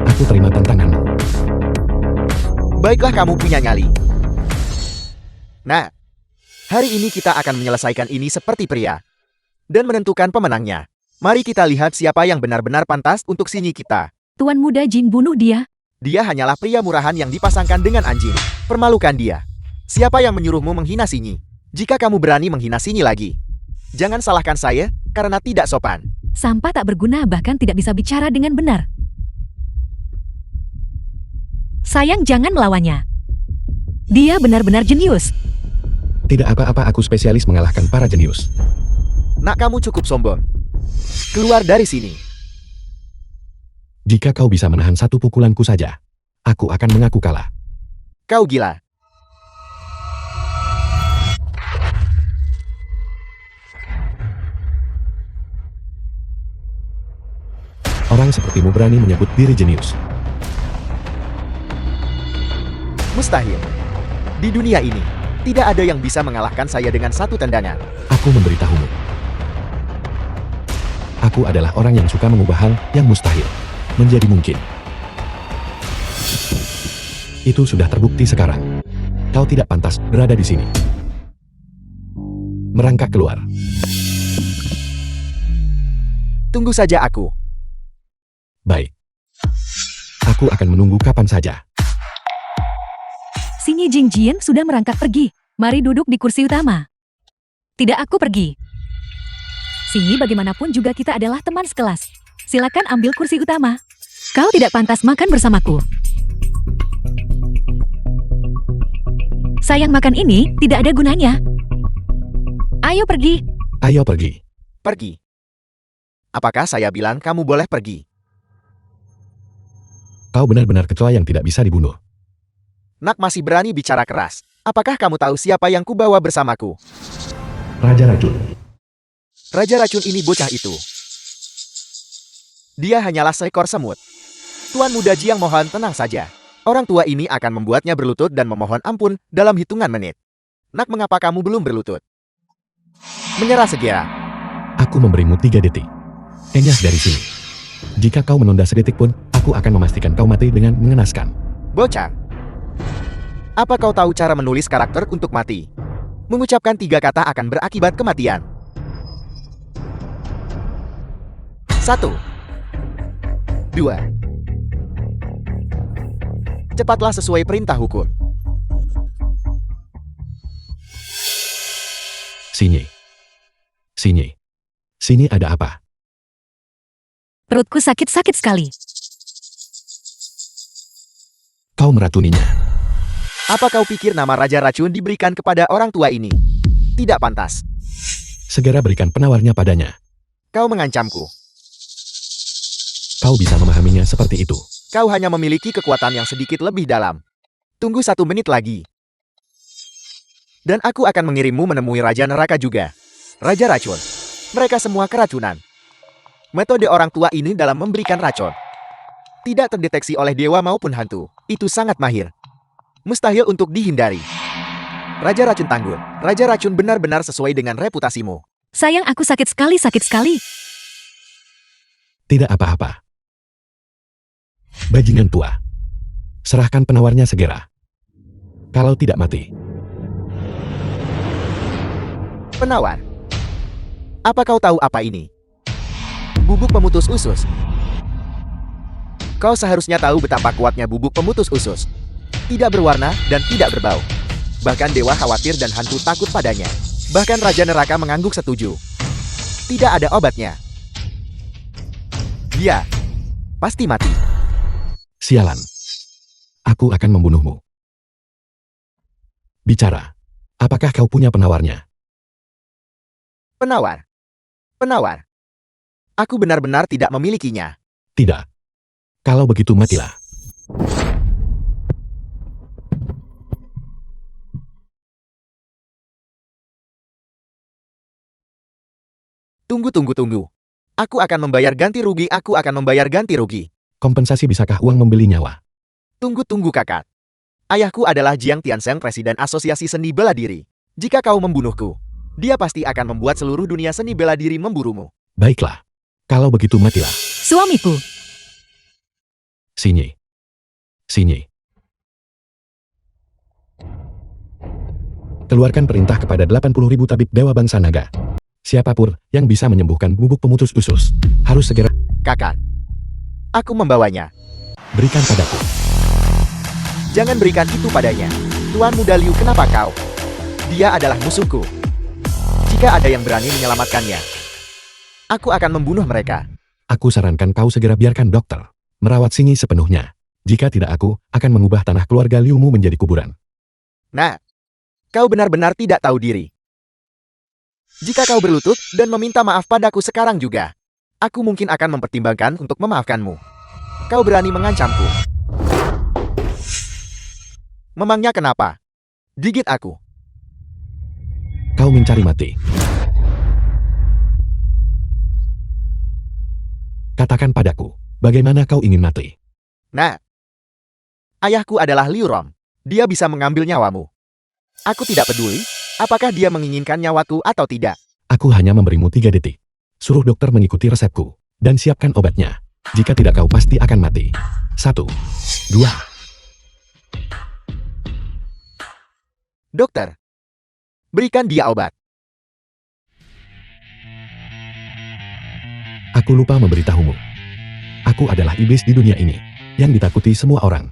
Aku terima tantanganmu. Baiklah, kamu punya nyali. Nah, hari ini kita akan menyelesaikan ini seperti pria dan menentukan pemenangnya. Mari kita lihat siapa yang benar-benar pantas untuk sinyi kita. Tuan Muda Jin, bunuh dia. Dia hanyalah pria murahan yang dipasangkan dengan anjing. Permalukan dia. Siapa yang menyuruhmu menghina Sinyi? Jika kamu berani menghina Sinyi lagi, jangan salahkan saya karena tidak sopan. Sampah tak berguna bahkan tidak bisa bicara dengan benar. Sayang, jangan melawannya. Dia benar-benar jenius. Tidak apa-apa, aku spesialis mengalahkan para jenius. Nak, kamu cukup sombong. Keluar dari sini. Jika kau bisa menahan satu pukulanku saja, aku akan mengaku kalah. Kau gila. Orang sepertimu berani menyebut diri jenius. Mustahil. Di dunia ini, tidak ada yang bisa mengalahkan saya dengan satu tendangan. Aku memberitahumu. Aku adalah orang yang suka mengubah hal yang mustahil menjadi mungkin. Itu sudah terbukti sekarang. Kau tidak pantas berada di sini. Merangkak keluar. Tunggu saja aku. Baik. Aku akan menunggu kapan saja. Sinyi Jingjian sudah merangkak pergi. Mari duduk di kursi utama. Tidak, aku pergi. Sinyi, bagaimanapun juga kita adalah teman sekelas. Silakan ambil kursi utama. Kau tidak pantas makan bersamaku. Sayang, makan ini tidak ada gunanya. Ayo pergi. Ayo pergi. Pergi. Apakah saya bilang kamu boleh pergi? Kau benar-benar kecoa yang tidak bisa dibunuh. Nak masih berani bicara keras. Apakah kamu tahu siapa yang kubawa bersamaku? Raja Racun. Raja Racun ini bocah itu. Dia hanyalah seekor semut. Tuan Muda Jiang, mohon tenang saja. Orang tua ini akan membuatnya berlutut dan memohon ampun dalam hitungan menit. Nak, mengapa kamu belum berlutut? Menyerah segera. Aku memberimu 3 detik. Enyas dari sini. Jika kau menunda sedetik pun, aku akan memastikan kau mati dengan mengenaskan. Bocah. Apa kau tahu cara menulis karakter untuk mati? Mengucapkan 3 kata akan berakibat kematian. 1, 2. Cepatlah sesuai perintah hukum. Sinyi. Sinyi. Sini ada apa? Perutku sakit-sakit sekali. Kau meracuninya. Apa kau pikir nama Raja Racun diberikan kepada orang tua ini? Tidak pantas. Segera berikan penawarnya padanya. Kau mengancamku. Kau bisa memahaminya seperti itu. Kau hanya memiliki kekuatan yang sedikit lebih dalam. Tunggu 1 menit lagi. Dan aku akan mengirimmu menemui Raja Neraka juga. Raja Racun. Mereka semua keracunan. Metode orang tua ini dalam memberikan racun tidak terdeteksi oleh dewa maupun hantu. Itu sangat mahir. Mustahil untuk dihindari. Raja Racun Tangguh. Raja Racun benar-benar sesuai dengan reputasimu. Sayang, aku sakit sekali, sakit sekali. Tidak apa-apa. Bajingan tua. Serahkan penawarnya segera. Kalau tidak mati. Penawar. Apa kau tahu apa ini? Bubuk pemutus usus. Kau seharusnya tahu betapa kuatnya bubuk pemutus usus. Tidak berwarna dan tidak berbau. Bahkan dewa khawatir dan hantu takut padanya. Bahkan Raja Neraka mengangguk setuju. Tidak ada obatnya. Dia pasti mati. Sialan. Aku akan membunuhmu. Bicara. Apakah kau punya penawarnya? Penawar. Penawar. Aku benar-benar tidak memilikinya. Tidak. Kalau begitu matilah. Tunggu. Aku akan membayar ganti rugi, Kompensasi bisakah uang membeli nyawa? Tunggu kakak. Ayahku adalah Jiang Tiansheng, presiden Asosiasi Seni Bela Diri. Jika kau membunuhku, dia pasti akan membuat seluruh dunia seni bela diri memburumu. Baiklah. Kalau begitu matilah. Suamiku, Sinyi. Keluarkan perintah kepada 80.000 tabib Dewa Bangsa Naga. Siapapun yang bisa menyembuhkan bubuk pemutus usus, harus segera Kakak. Aku membawanya. berikan padaku. Jangan berikan itu padanya. Tuan Muda Liu, kenapa kau? Dia adalah musuhku. Jika ada yang berani menyelamatkannya, aku akan membunuh mereka. Aku sarankan kau segera biarkan dokter merawat Sinyi sepenuhnya. Jika tidak, aku akan mengubah tanah keluarga Liumu menjadi kuburan. Nah, kau benar-benar tidak tahu diri. Jika kau berlutut dan meminta maaf padaku sekarang juga, aku mungkin akan mempertimbangkan untuk memaafkanmu. Kau berani mengancamku. Memangnya kenapa? Gigit aku. Kau mencari mati. Katakan padaku, bagaimana kau ingin mati? Nah, ayahku adalah Liu Rom. Dia bisa mengambil nyawamu. Aku tidak peduli apakah dia menginginkan nyawaku atau tidak. Aku hanya memberimu 3 detik. Suruh dokter mengikuti resepku, dan siapkan obatnya. Jika tidak, kau pasti akan mati. 1, 2. Dokter, berikan dia obat. Aku lupa memberitahumu. Aku adalah iblis di dunia ini, yang ditakuti semua orang.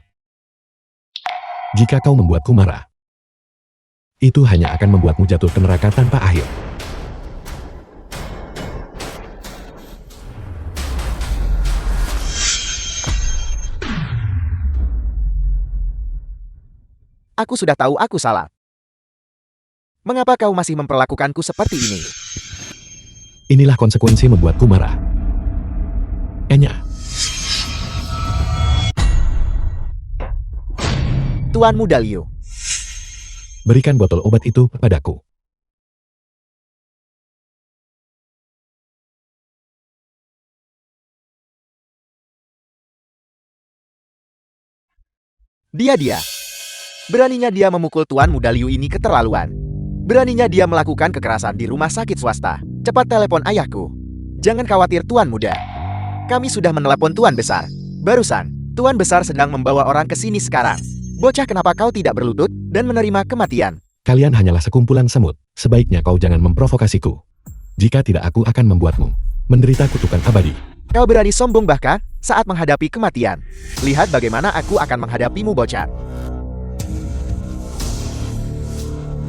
Jika kau membuatku marah, itu hanya akan membuatmu jatuh ke neraka tanpa akhir. Aku sudah tahu aku salah. Mengapa kau masih memperlakukanku seperti ini? Inilah konsekuensi membuatku marah. Enya, Tuan Muda Liu, berikan botol obat itu padaku. dia. Beraninya dia memukul Tuan Muda Liu ini keterlaluan. Beraninya dia melakukan kekerasan di rumah sakit swasta. Cepat telepon ayahku. Jangan khawatir Tuan Muda. Kami sudah menelepon Tuan Besar. Barusan, Tuan Besar sedang membawa orang ke sini sekarang. Bocah, kenapa kau tidak berlutut dan menerima kematian? Kalian hanyalah sekumpulan semut. Sebaiknya kau jangan memprovokasiku. Jika tidak, aku akan membuatmu menderita kutukan abadi. Kau berani sombong bahkan saat menghadapi kematian. Lihat bagaimana aku akan menghadapimu, bocah.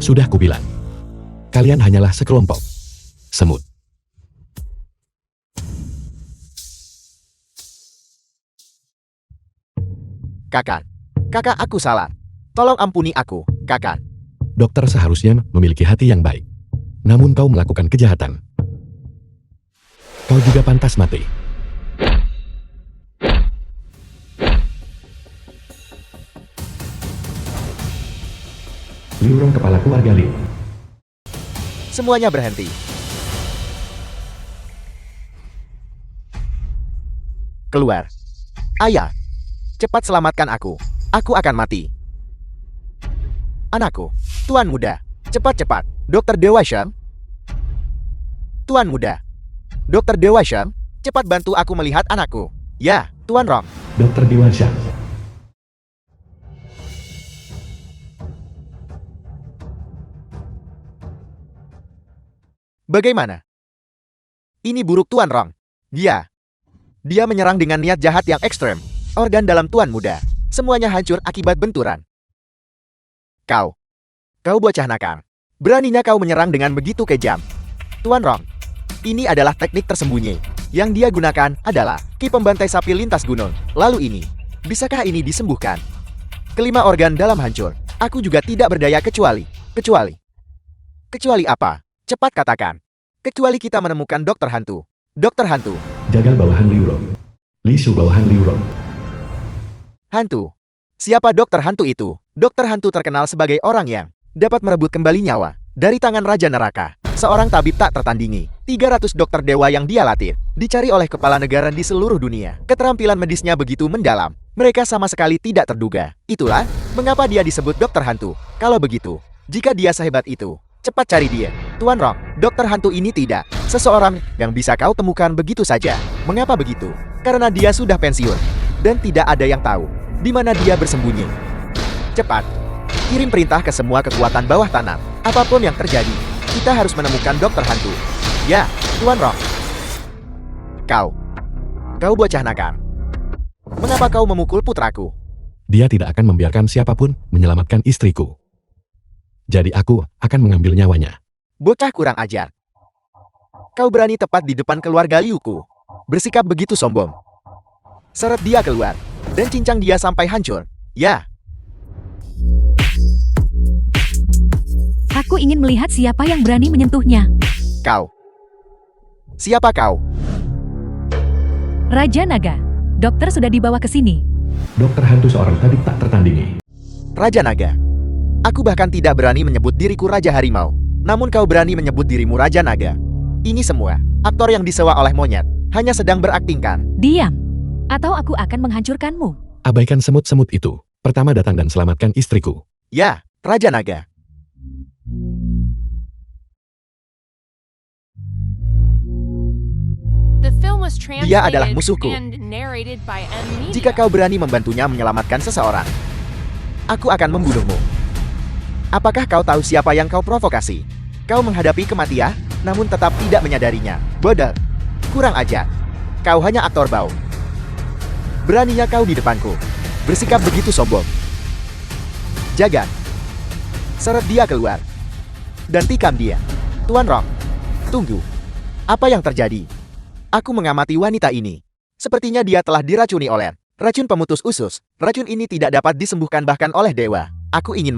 Sudah kubilang. Kalian hanyalah sekelompok semut. Kakak, aku salah. Tolong ampuni aku, kakak. Dokter seharusnya memiliki hati yang baik. Namun kau melakukan kejahatan. Kau juga pantas mati. Liurong kepala keluarga Liu. Semuanya berhenti. Keluar. Ayah, cepat selamatkan aku. Aku akan mati. Anakku, Tuan Muda, cepat. Dokter Dewa Sheng. Tuan Muda, Dokter Dewa Sheng, cepat bantu aku melihat anakku. Ya, Tuan Rong. Dokter Dewansyah. Bagaimana? Ini buruk Tuan Rong. Dia menyerang dengan niat jahat yang ekstrem. organ dalam Tuan Muda. Semuanya hancur akibat benturan. Kau bocah nakal. Beraninya kau menyerang dengan begitu kejam. Tuan Rong, ini adalah teknik tersembunyi. Yang dia gunakan adalah ki pembantai sapi lintas gunung. Lalu ini, bisakah ini disembuhkan? Kelima organ dalam hancur. Aku juga tidak berdaya kecuali apa? Cepat katakan. Kecuali kita menemukan dokter hantu. Dokter hantu. Jagal bawahan Liu Rong. Li Shu bawahan Liu Rong. Hantu. Siapa dokter hantu itu? Dokter hantu terkenal sebagai orang yang dapat merebut kembali nyawa dari tangan Raja Neraka. Seorang tabib tak tertandingi. 300 dokter dewa yang dia latih dicari oleh kepala negara di seluruh dunia. Keterampilan medisnya begitu mendalam. Mereka sama sekali tidak terduga. Itulah mengapa dia disebut dokter hantu. Kalau begitu, jika dia sehebat itu, cepat cari dia. Tuan Rong, dokter hantu ini tidak seseorang yang bisa kau temukan begitu saja. Mengapa begitu? Karena dia sudah pensiun dan tidak ada yang tahu di mana dia bersembunyi. Cepat, kirim perintah ke semua kekuatan bawah tanah. Apapun yang terjadi, kita harus menemukan dokter hantu. Ya, Tuan Rong. Kau bocah nakal. Mengapa kau memukul putraku? Dia tidak akan membiarkan siapapun menyelamatkan istriku. Jadi aku akan mengambil nyawanya. Bocah kurang ajar. Kau berani tepat di depan keluarga Liuku. Bersikap begitu sombong. Seret dia keluar dan cincang dia sampai hancur. Ya. Aku ingin melihat siapa yang berani menyentuhnya. Siapa kau? Raja Naga. Dokter sudah dibawa ke sini. Dokter hantu seorang tadi tak tertandingi. Raja Naga. Aku bahkan tidak berani menyebut diriku Raja Harimau. Namun kau berani menyebut dirimu Raja Naga. Ini semua aktor yang disewa oleh monyet. Hanya sedang beraktingkan. Diam. Atau aku akan menghancurkanmu. Abaikan semut-semut itu. Pertama datang dan selamatkan istriku. Ya, Raja Naga. The film was Dia adalah translated musuhku. and narrated by M. Media. Jika kau berani membantunya menyelamatkan seseorang, aku akan membunuhmu. Apakah kau tahu siapa yang kau provokasi? Kau menghadapi kematian, namun tetap tidak menyadarinya. Bodoh. Kurang ajar. Kau hanya aktor bau. Beraninya kau di depanku. Bersikap begitu sombong. Jaga. Seret dia keluar. Dan tikam dia. Tuan Rong. Tunggu. Apa yang terjadi? Aku mengamati wanita ini. Sepertinya dia telah diracuni oleh racun pemutus usus. Racun ini tidak dapat disembuhkan bahkan oleh dewa. Aku ingin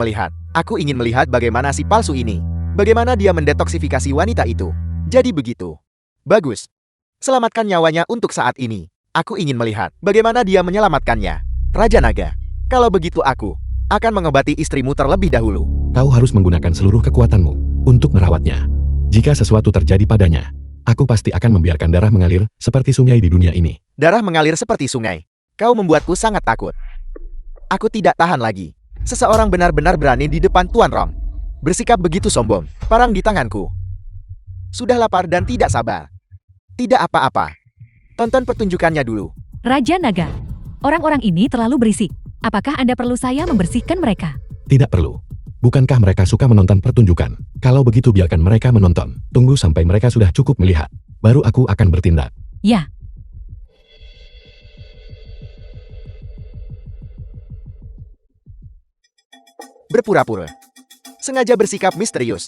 melihat bagaimana si palsu ini. Bagaimana dia mendetoksifikasi wanita itu. Jadi begitu. Bagus. Selamatkan nyawanya untuk saat ini. Aku ingin melihat bagaimana dia menyelamatkannya. Raja Naga. Kalau begitu aku akan mengobati istrimu terlebih dahulu. Kau harus menggunakan seluruh kekuatanmu untuk merawatnya. Jika sesuatu terjadi padanya, aku pasti akan membiarkan darah mengalir seperti sungai di dunia ini. Darah mengalir seperti sungai. Kau membuatku sangat takut. Aku tidak tahan lagi. Seseorang benar-benar berani di depan Tuan Rong. Bersikap begitu sombong. Parang di tanganku. Sudah lapar dan tidak sabar. Tidak apa-apa. Tonton pertunjukannya dulu. Raja Naga. Orang-orang ini terlalu berisik. Apakah Anda perlu saya membersihkan mereka? Tidak perlu. Bukankah mereka suka menonton pertunjukan? Kalau begitu biarkan mereka menonton. Tunggu sampai mereka sudah cukup melihat. Baru aku akan bertindak. Ya. Berpura-pura. Sengaja bersikap misterius.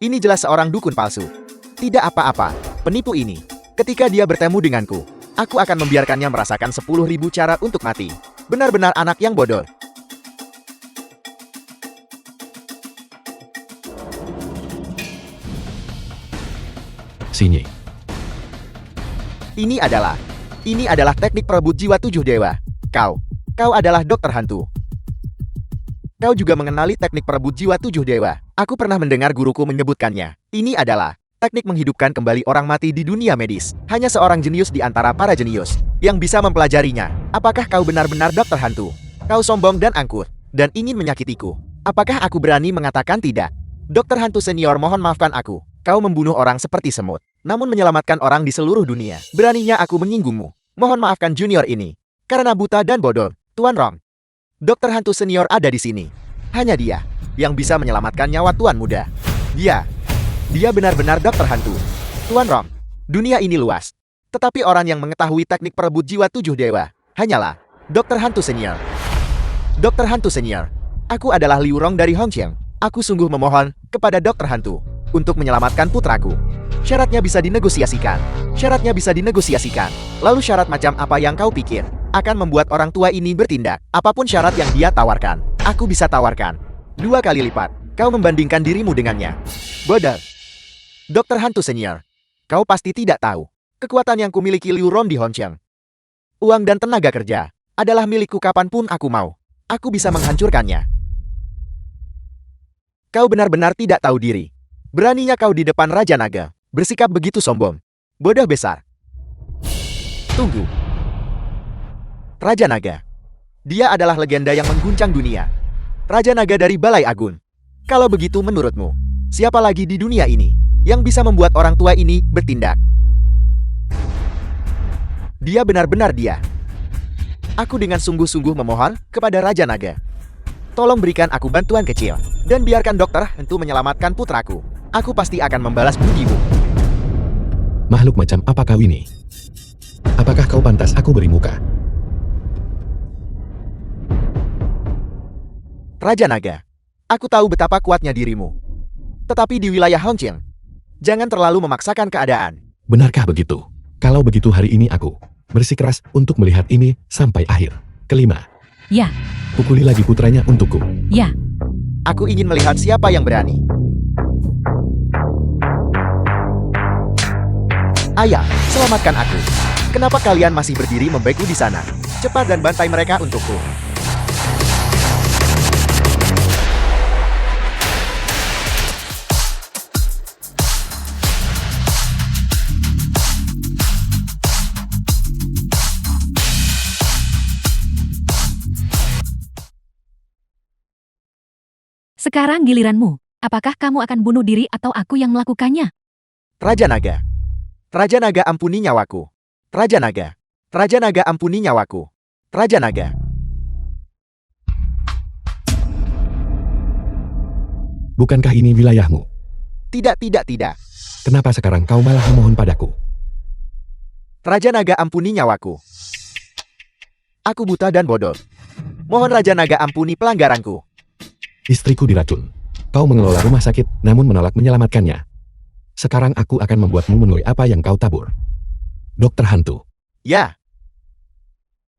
Ini jelas seorang dukun palsu. Tidak apa-apa, penipu ini. Ketika dia bertemu denganku, aku akan membiarkannya merasakan 10.000 cara untuk mati. Benar-benar anak yang bodoh. Sinyi. Ini adalah teknik perebut jiwa 7 dewa. Kau adalah dokter hantu. Kau juga mengenali teknik perebut jiwa 7 dewa. Aku pernah mendengar guruku menyebutkannya. Ini adalah teknik menghidupkan kembali orang mati di dunia medis. Hanya seorang jenius di antara para jenius yang bisa mempelajarinya. Apakah kau benar-benar dokter hantu? Kau sombong dan angkuh, dan ingin menyakitiku. Apakah aku berani mengatakan tidak? Dokter hantu senior, mohon maafkan aku. Kau membunuh orang seperti semut, namun menyelamatkan orang di seluruh dunia. Beraninya aku menyinggungmu. Mohon maafkan junior ini. Karena buta dan bodoh, Tuan Rong. Dokter hantu senior ada di sini. Hanya dia yang bisa menyelamatkan nyawa Tuan Muda. Dia benar-benar dokter hantu. Tuan Rong, dunia ini luas. Tetapi orang yang mengetahui teknik perebut jiwa 7 dewa hanyalah Dokter Hantu Senior. Dokter Hantu Senior. Aku adalah Liu Rong dari Hongqiang. Aku sungguh memohon kepada Dokter Hantu untuk menyelamatkan putraku. Syaratnya bisa dinegosiasikan. Syaratnya bisa dinegosiasikan. Lalu syarat macam apa yang kau pikir akan membuat orang tua ini bertindak? Apapun syarat yang dia tawarkan, aku bisa tawarkan 2 kali lipat. Kau membandingkan dirimu dengannya. Bodoh. Dokter Hantu Senior. Kau pasti tidak tahu kekuatan yang kumiliki Liu Rong di Hongqiang. Uang dan tenaga kerja adalah milikku kapanpun aku mau. Aku bisa menghancurkannya. Kau benar-benar tidak tahu diri. Beraninya kau di depan Raja Naga bersikap begitu sombong. Bodoh besar. Tunggu. Raja Naga. Dia adalah legenda yang mengguncang dunia. Raja Naga dari Balai Agung. Kalau begitu menurutmu, siapa lagi di dunia ini yang bisa membuat orang tua ini bertindak? Dia benar-benar dia. Aku dengan sungguh-sungguh memohon kepada Raja Naga. Tolong berikan aku bantuan kecil, dan biarkan dokter Hantu menyelamatkan putraku. Aku pasti akan membalas budimu. Makhluk macam apa kau ini? Apakah kau pantas aku beri muka? Raja Naga, aku tahu betapa kuatnya dirimu. Tetapi di wilayah Hongqiang, jangan terlalu memaksakan keadaan. Benarkah begitu? Kalau begitu hari ini aku bersikeras untuk melihat ini sampai akhir. Kelima, Ya, pukuli lagi putranya untukku. ya. Aku ingin melihat siapa yang berani. Ayah, selamatkan aku. Kenapa kalian masih berdiri membeku di sana? Cepat dan bantai mereka untukku. Sekarang giliranmu. Apakah kamu akan bunuh diri atau aku yang melakukannya? Raja Naga. Raja Naga ampuni nyawaku. Raja Naga. Raja Naga ampuni nyawaku. Raja Naga. Bukankah ini wilayahmu? Tidak, tidak, tidak. Kenapa sekarang kau malah memohon padaku? Raja Naga ampuni nyawaku. Aku buta dan bodoh. Mohon Raja Naga ampuni pelanggaranku. Istriku diracun. Kau mengelola rumah sakit, namun menolak menyelamatkannya. Sekarang aku akan membuatmu menuai apa yang kau tabur. Dokter Hantu, Ya,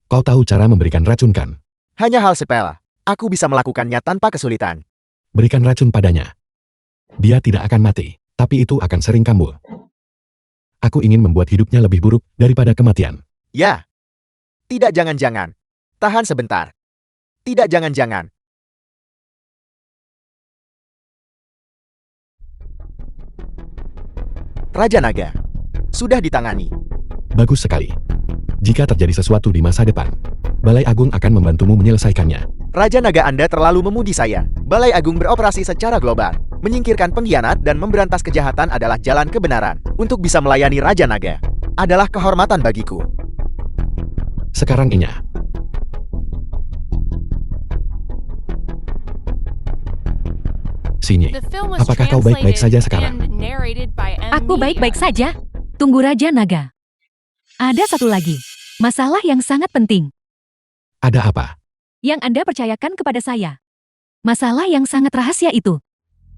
kau tahu cara memberikan racun kan? hanya hal sepele. Aku bisa melakukannya tanpa kesulitan. Berikan racun padanya. Dia tidak akan mati, tapi itu akan sering kambuh. Aku ingin membuat hidupnya lebih buruk daripada kematian. Ya. Tidak, jangan-jangan. Tahan sebentar. Tidak, jangan-jangan. Raja Naga. Sudah ditangani. Bagus sekali. Jika terjadi sesuatu di masa depan, Balai Agung akan membantumu menyelesaikannya. Raja Naga Anda terlalu memuji saya. Balai Agung beroperasi secara global. Menyingkirkan pengkhianat dan memberantas kejahatan adalah jalan kebenaran. Untuk bisa melayani Raja Naga adalah kehormatan bagiku. Sekarang Inya. Sini. The film was Apakah kau baik-baik translated saja sekarang? and narrated by M. Aku baik-baik Media. saja. Tunggu Raja Naga. Ada satu lagi. Masalah yang sangat penting. Ada apa? Yang Anda percayakan kepada saya. Masalah yang sangat rahasia itu.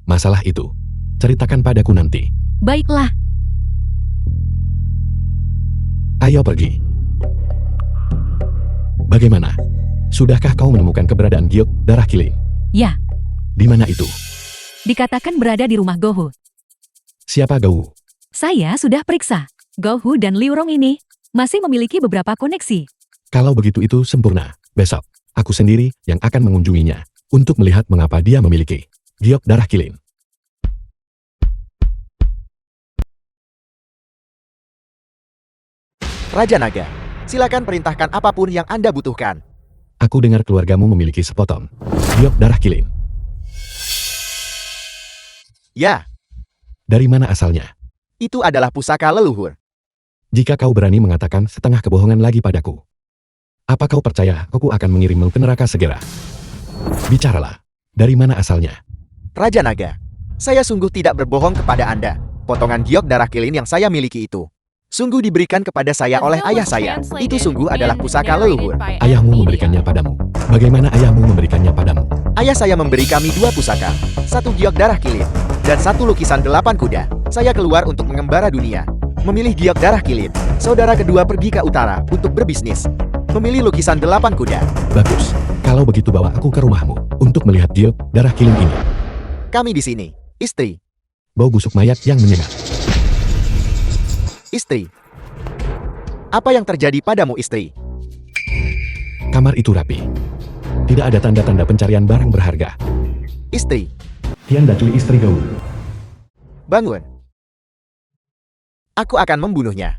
Masalah itu. Ceritakan padaku nanti. Baiklah. Ayo pergi. Bagaimana? Sudahkah kau menemukan keberadaan giok darah kilin? Ya, Di mana itu? dikatakan berada di rumah Gohu. Siapa Gau? Saya sudah periksa. Gohu dan Liu Rong ini masih memiliki beberapa koneksi. Kalau begitu itu sempurna. Besok, aku sendiri yang akan mengunjunginya untuk melihat mengapa dia memiliki giok darah kilin. Raja Naga, silakan perintahkan apapun yang Anda butuhkan. Aku dengar keluargamu memiliki sepotong giok darah kilin. Ya, Dari mana asalnya? itu adalah pusaka leluhur. Jika kau berani mengatakan setengah kebohongan lagi padaku, apa kau percaya aku akan mengirimmu ke neraka segera? Bicaralah, dari mana asalnya? Raja Naga, saya sungguh tidak berbohong kepada Anda. Potongan giok darah kilin yang saya miliki itu Sungguh diberikan kepada saya The oleh film ayah was saya. translated Itu sungguh adalah and pusaka narrated leluhur. by Ayahmu Media. memberikannya padamu. Bagaimana ayahmu memberikannya padamu? Ayah saya memberi kami 2 pusaka, 1 giok darah kilin, dan 1 lukisan 8 kuda. Saya keluar untuk mengembara dunia. Memilih giok darah kilin. Saudara kedua pergi ke utara untuk berbisnis. Memilih lukisan 8 kuda. Bagus. Kalau begitu bawa aku ke rumahmu untuk melihat giok darah kilin ini. Kami di sini. Istri. Bau busuk mayat yang menyengat. Istri. Apa yang terjadi padamu, istri? Kamar itu rapi. Tidak ada tanda-tanda pencarian barang berharga. Istri. Tianda Cui istri gaul. Bangun. Aku akan membunuhnya.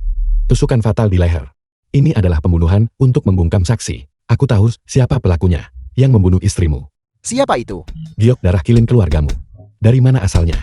Tusukan fatal di leher. Ini adalah pembunuhan untuk membungkam saksi. Aku tahu siapa pelakunya yang membunuh istrimu. Siapa itu? Giok darah kilin keluargamu. Dari mana asalnya?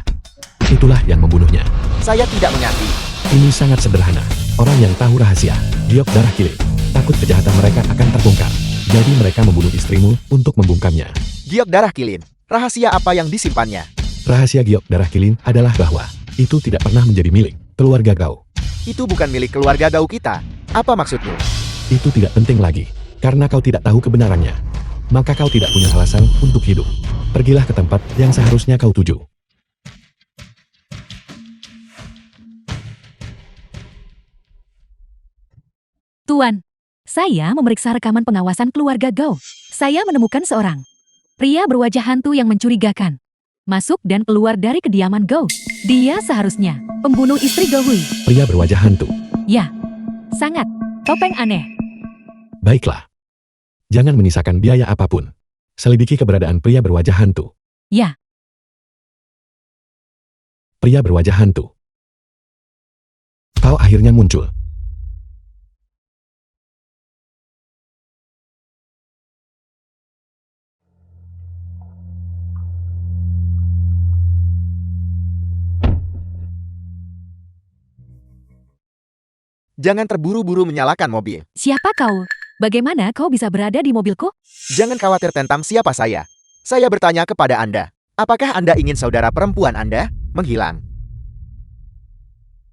Itulah yang membunuhnya. Saya tidak mengerti. Ini sangat sederhana. Orang yang tahu rahasia, giok darah kilin, takut kejahatan mereka akan terbongkar. Jadi mereka membunuh istrimu untuk membungkamnya. Giok darah kilin. Rahasia apa yang disimpannya? Rahasia giok darah kilin adalah bahwa itu tidak pernah menjadi milik keluarga kau. Itu bukan milik keluarga Gau kita. Apa maksudmu? Itu tidak penting lagi, karena kau tidak tahu kebenarannya. Maka kau tidak punya alasan untuk hidup. Pergilah ke tempat yang seharusnya kau tuju. Tuan, saya memeriksa rekaman pengawasan keluarga Gao. Saya menemukan seorang pria berwajah hantu yang mencurigakan. Masuk dan keluar dari kediaman Gao. Dia seharusnya pembunuh istri Gao Hui. Pria berwajah hantu. Ya, sangat. Topeng aneh. Baiklah. Jangan menyisakan biaya apapun. Selidiki keberadaan pria berwajah hantu. Ya, Pria berwajah hantu. Kau akhirnya muncul. Jangan terburu-buru menyalakan mobil. siapa kau? Bagaimana kau bisa berada di mobilku? Jangan khawatir tentang siapa saya. Saya bertanya kepada Anda. Apakah Anda ingin saudara perempuan Anda menghilang?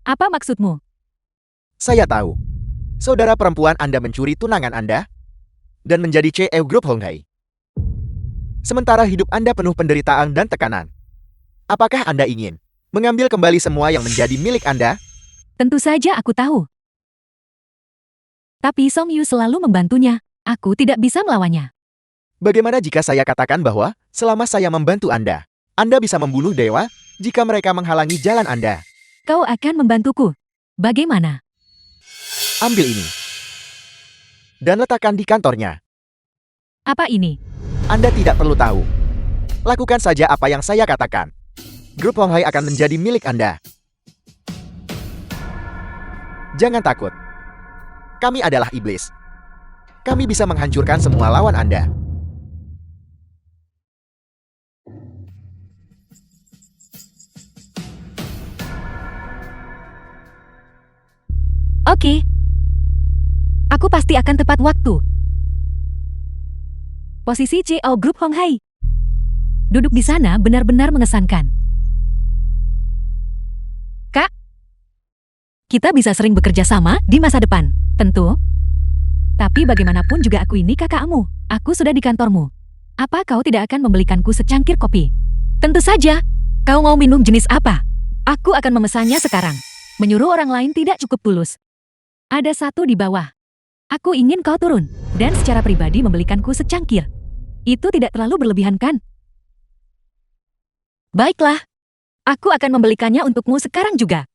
Apa maksudmu? Saya tahu. Saudara perempuan Anda mencuri tunangan Anda dan menjadi CEO Grup Honghai. Sementara hidup Anda penuh penderitaan dan tekanan. Apakah Anda ingin mengambil kembali semua yang menjadi milik Anda? Tentu saja aku tahu. Tapi Song Yu selalu membantunya. Aku tidak bisa melawannya. Bagaimana jika saya katakan bahwa selama saya membantu Anda bisa membunuh dewa jika mereka menghalangi jalan Anda? Kau akan membantuku. Bagaimana? Ambil ini. Dan letakkan di kantornya. Apa ini? Anda tidak perlu tahu. Lakukan saja apa yang saya katakan. Grup Honghai akan menjadi milik Anda. Jangan takut. Kami adalah iblis. Kami bisa menghancurkan semua lawan Anda. Oke. Aku pasti akan tepat waktu. Posisi CEO Grup Honghai. Duduk di sana benar-benar mengesankan. Kak, kita bisa sering bekerja sama di masa depan, tentu. Tapi bagaimanapun juga aku ini kakakmu. Aku sudah di kantormu. Apa kau tidak akan membelikanku secangkir kopi? Tentu saja. Kau mau minum jenis apa? Aku akan memesannya sekarang. Menyuruh orang lain tidak cukup tulus. Ada satu di bawah. Aku ingin kau turun dan secara pribadi membelikanku secangkir. Itu tidak terlalu berlebihan kan? Baiklah. Aku akan membelikannya untukmu sekarang juga.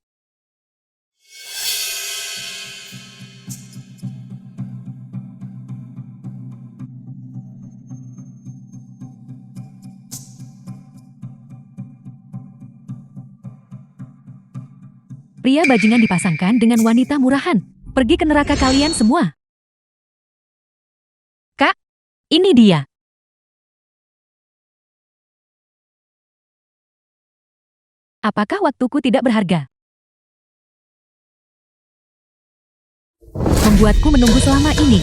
Pria bajingan dipasangkan dengan wanita murahan. Pergi ke neraka kalian semua. Kak, ini dia. Apakah waktuku tidak berharga? Membuatku menunggu selama ini.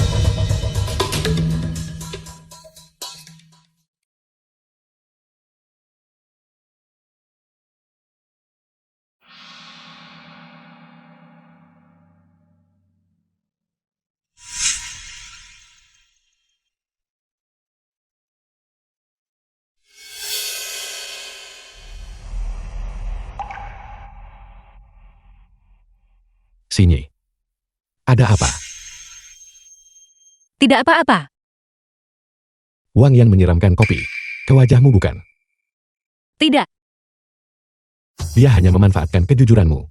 Sini. Ada apa? Tidak apa-apa. Wang Yan menyiramkan kopi. Ke wajahmu bukan? Tidak. Dia hanya memanfaatkan kejujuranmu.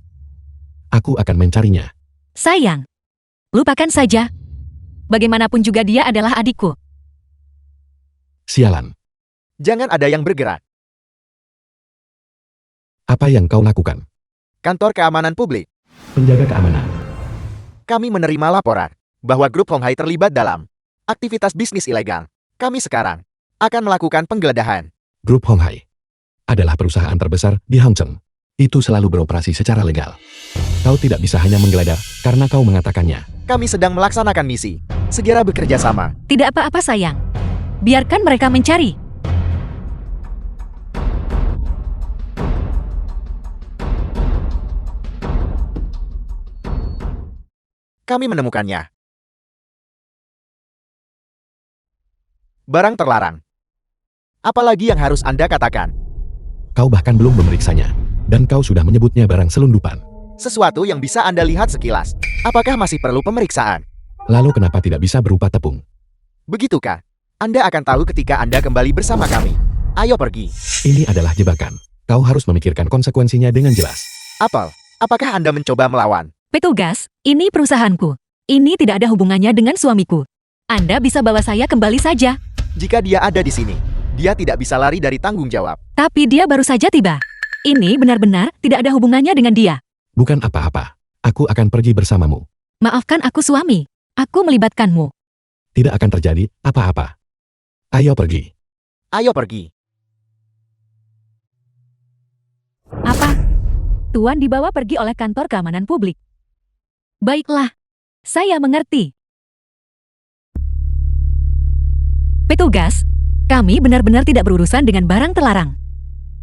Aku akan mencarinya. Sayang. Lupakan saja. Bagaimanapun juga dia adalah adikku. Sialan. Jangan ada yang bergerak. Apa yang kau lakukan? Kantor Keamanan Publik. Penjaga keamanan. Kami menerima laporan bahwa grup Hong Hai terlibat dalam aktivitas bisnis ilegal. Kami sekarang akan melakukan penggeledahan. Grup Hong Hai adalah perusahaan terbesar di Hangzhou. Itu selalu beroperasi secara legal. Kau tidak bisa hanya menggeledah karena kau mengatakannya. Kami sedang melaksanakan misi. Segera bekerja sama. Tidak apa-apa sayang. Biarkan mereka mencari. Kami menemukannya. Barang terlarang. Apalagi yang harus Anda katakan? Kau bahkan belum memeriksanya. Dan kau sudah menyebutnya barang selundupan. Sesuatu yang bisa Anda lihat sekilas. Apakah masih perlu pemeriksaan? Lalu kenapa tidak bisa berupa tepung? Begitukah? Anda akan tahu ketika Anda kembali bersama kami. Ayo pergi. Ini adalah jebakan. Kau harus memikirkan konsekuensinya dengan jelas. Apel, apakah Anda mencoba melawan? Petugas, ini perusahaanku. Ini tidak ada hubungannya dengan suamiku. Anda bisa bawa saya kembali saja. Jika dia ada di sini, dia tidak bisa lari dari tanggung jawab. Tapi dia baru saja tiba. Ini benar-benar tidak ada hubungannya dengan dia. Bukan apa-apa. Aku akan pergi bersamamu. Maafkan aku suami. Aku melibatkanmu. Tidak akan terjadi apa-apa. Ayo pergi. Ayo pergi. Apa? Tuan dibawa pergi oleh kantor keamanan publik. Baiklah. Saya mengerti. Petugas, kami benar-benar tidak berurusan dengan barang terlarang.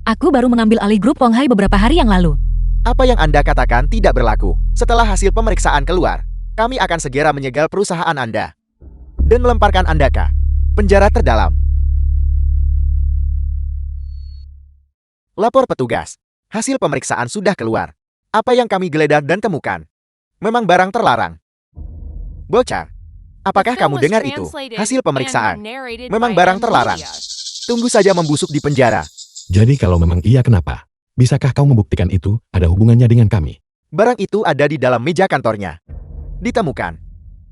Aku baru mengambil alih grup Hong Hai beberapa hari yang lalu. Apa yang Anda katakan tidak berlaku. Setelah hasil pemeriksaan keluar, kami akan segera menyegel perusahaan Anda dan melemparkan Anda ke penjara terdalam. Lapor petugas. Hasil pemeriksaan sudah keluar. Apa yang kami geledah dan temukan memang barang terlarang. Bocah, apakah The film kamu was dengar itu? translated Hasil pemeriksaan and narrated memang by barang terlarang. Amelia. Tunggu saja membusuk di penjara. Jadi kalau memang iya kenapa? Bisakah kau membuktikan itu ada hubungannya dengan kami? Barang itu ada di dalam meja kantornya. Ditemukan.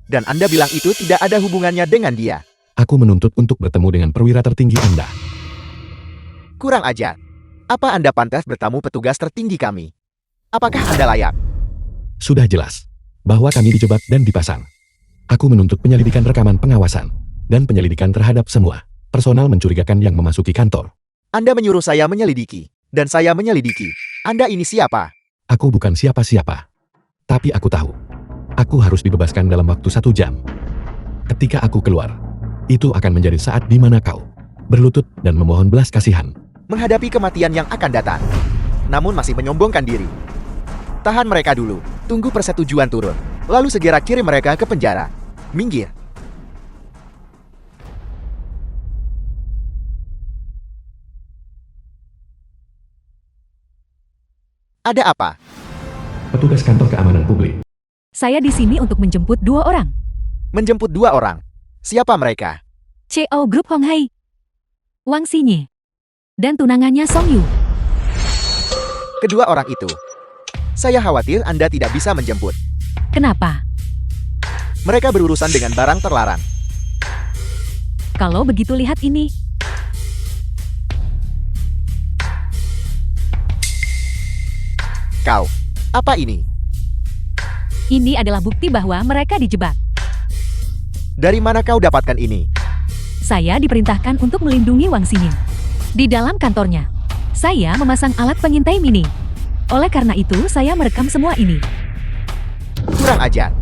Dan Anda bilang itu tidak ada hubungannya dengan dia. Aku menuntut untuk bertemu dengan perwira tertinggi Anda. Kurang ajar. Apa Anda pantas bertamu petugas tertinggi kami? Apakah Anda layak? Sudah jelas bahwa kami dijebak dan dipasang. Aku menuntut penyelidikan rekaman pengawasan dan penyelidikan terhadap semua personal mencurigakan yang memasuki kantor. Anda menyuruh saya menyelidiki, dan saya menyelidiki. Anda ini siapa? Aku bukan siapa-siapa. Tapi aku tahu. Aku harus dibebaskan dalam waktu 1 jam. Ketika aku keluar, itu akan menjadi saat di mana kau berlutut dan memohon belas kasihan. Menghadapi kematian yang akan datang. Namun masih menyombongkan diri. Tahan mereka dulu. Tunggu persetujuan turun. Lalu segera kirim mereka ke penjara. Minggir. Ada apa? Petugas kantor keamanan publik. Saya di sini untuk menjemput 2 orang. Menjemput 2 orang. Siapa mereka? CEO Grup Hong Hai, Wang Xinye, dan tunangannya Song Yu. Kedua orang itu. Saya khawatir Anda tidak bisa menjemput. Kenapa? Mereka berurusan dengan barang terlarang. Kalau begitu lihat ini. Kau. Apa ini? Ini adalah bukti bahwa mereka dijebak. Dari mana kau dapatkan ini? Saya diperintahkan untuk melindungi Wang Xinye. Di dalam kantornya, saya memasang alat pengintai mini. Oleh karena itu, saya merekam semua ini. Kurang ajar.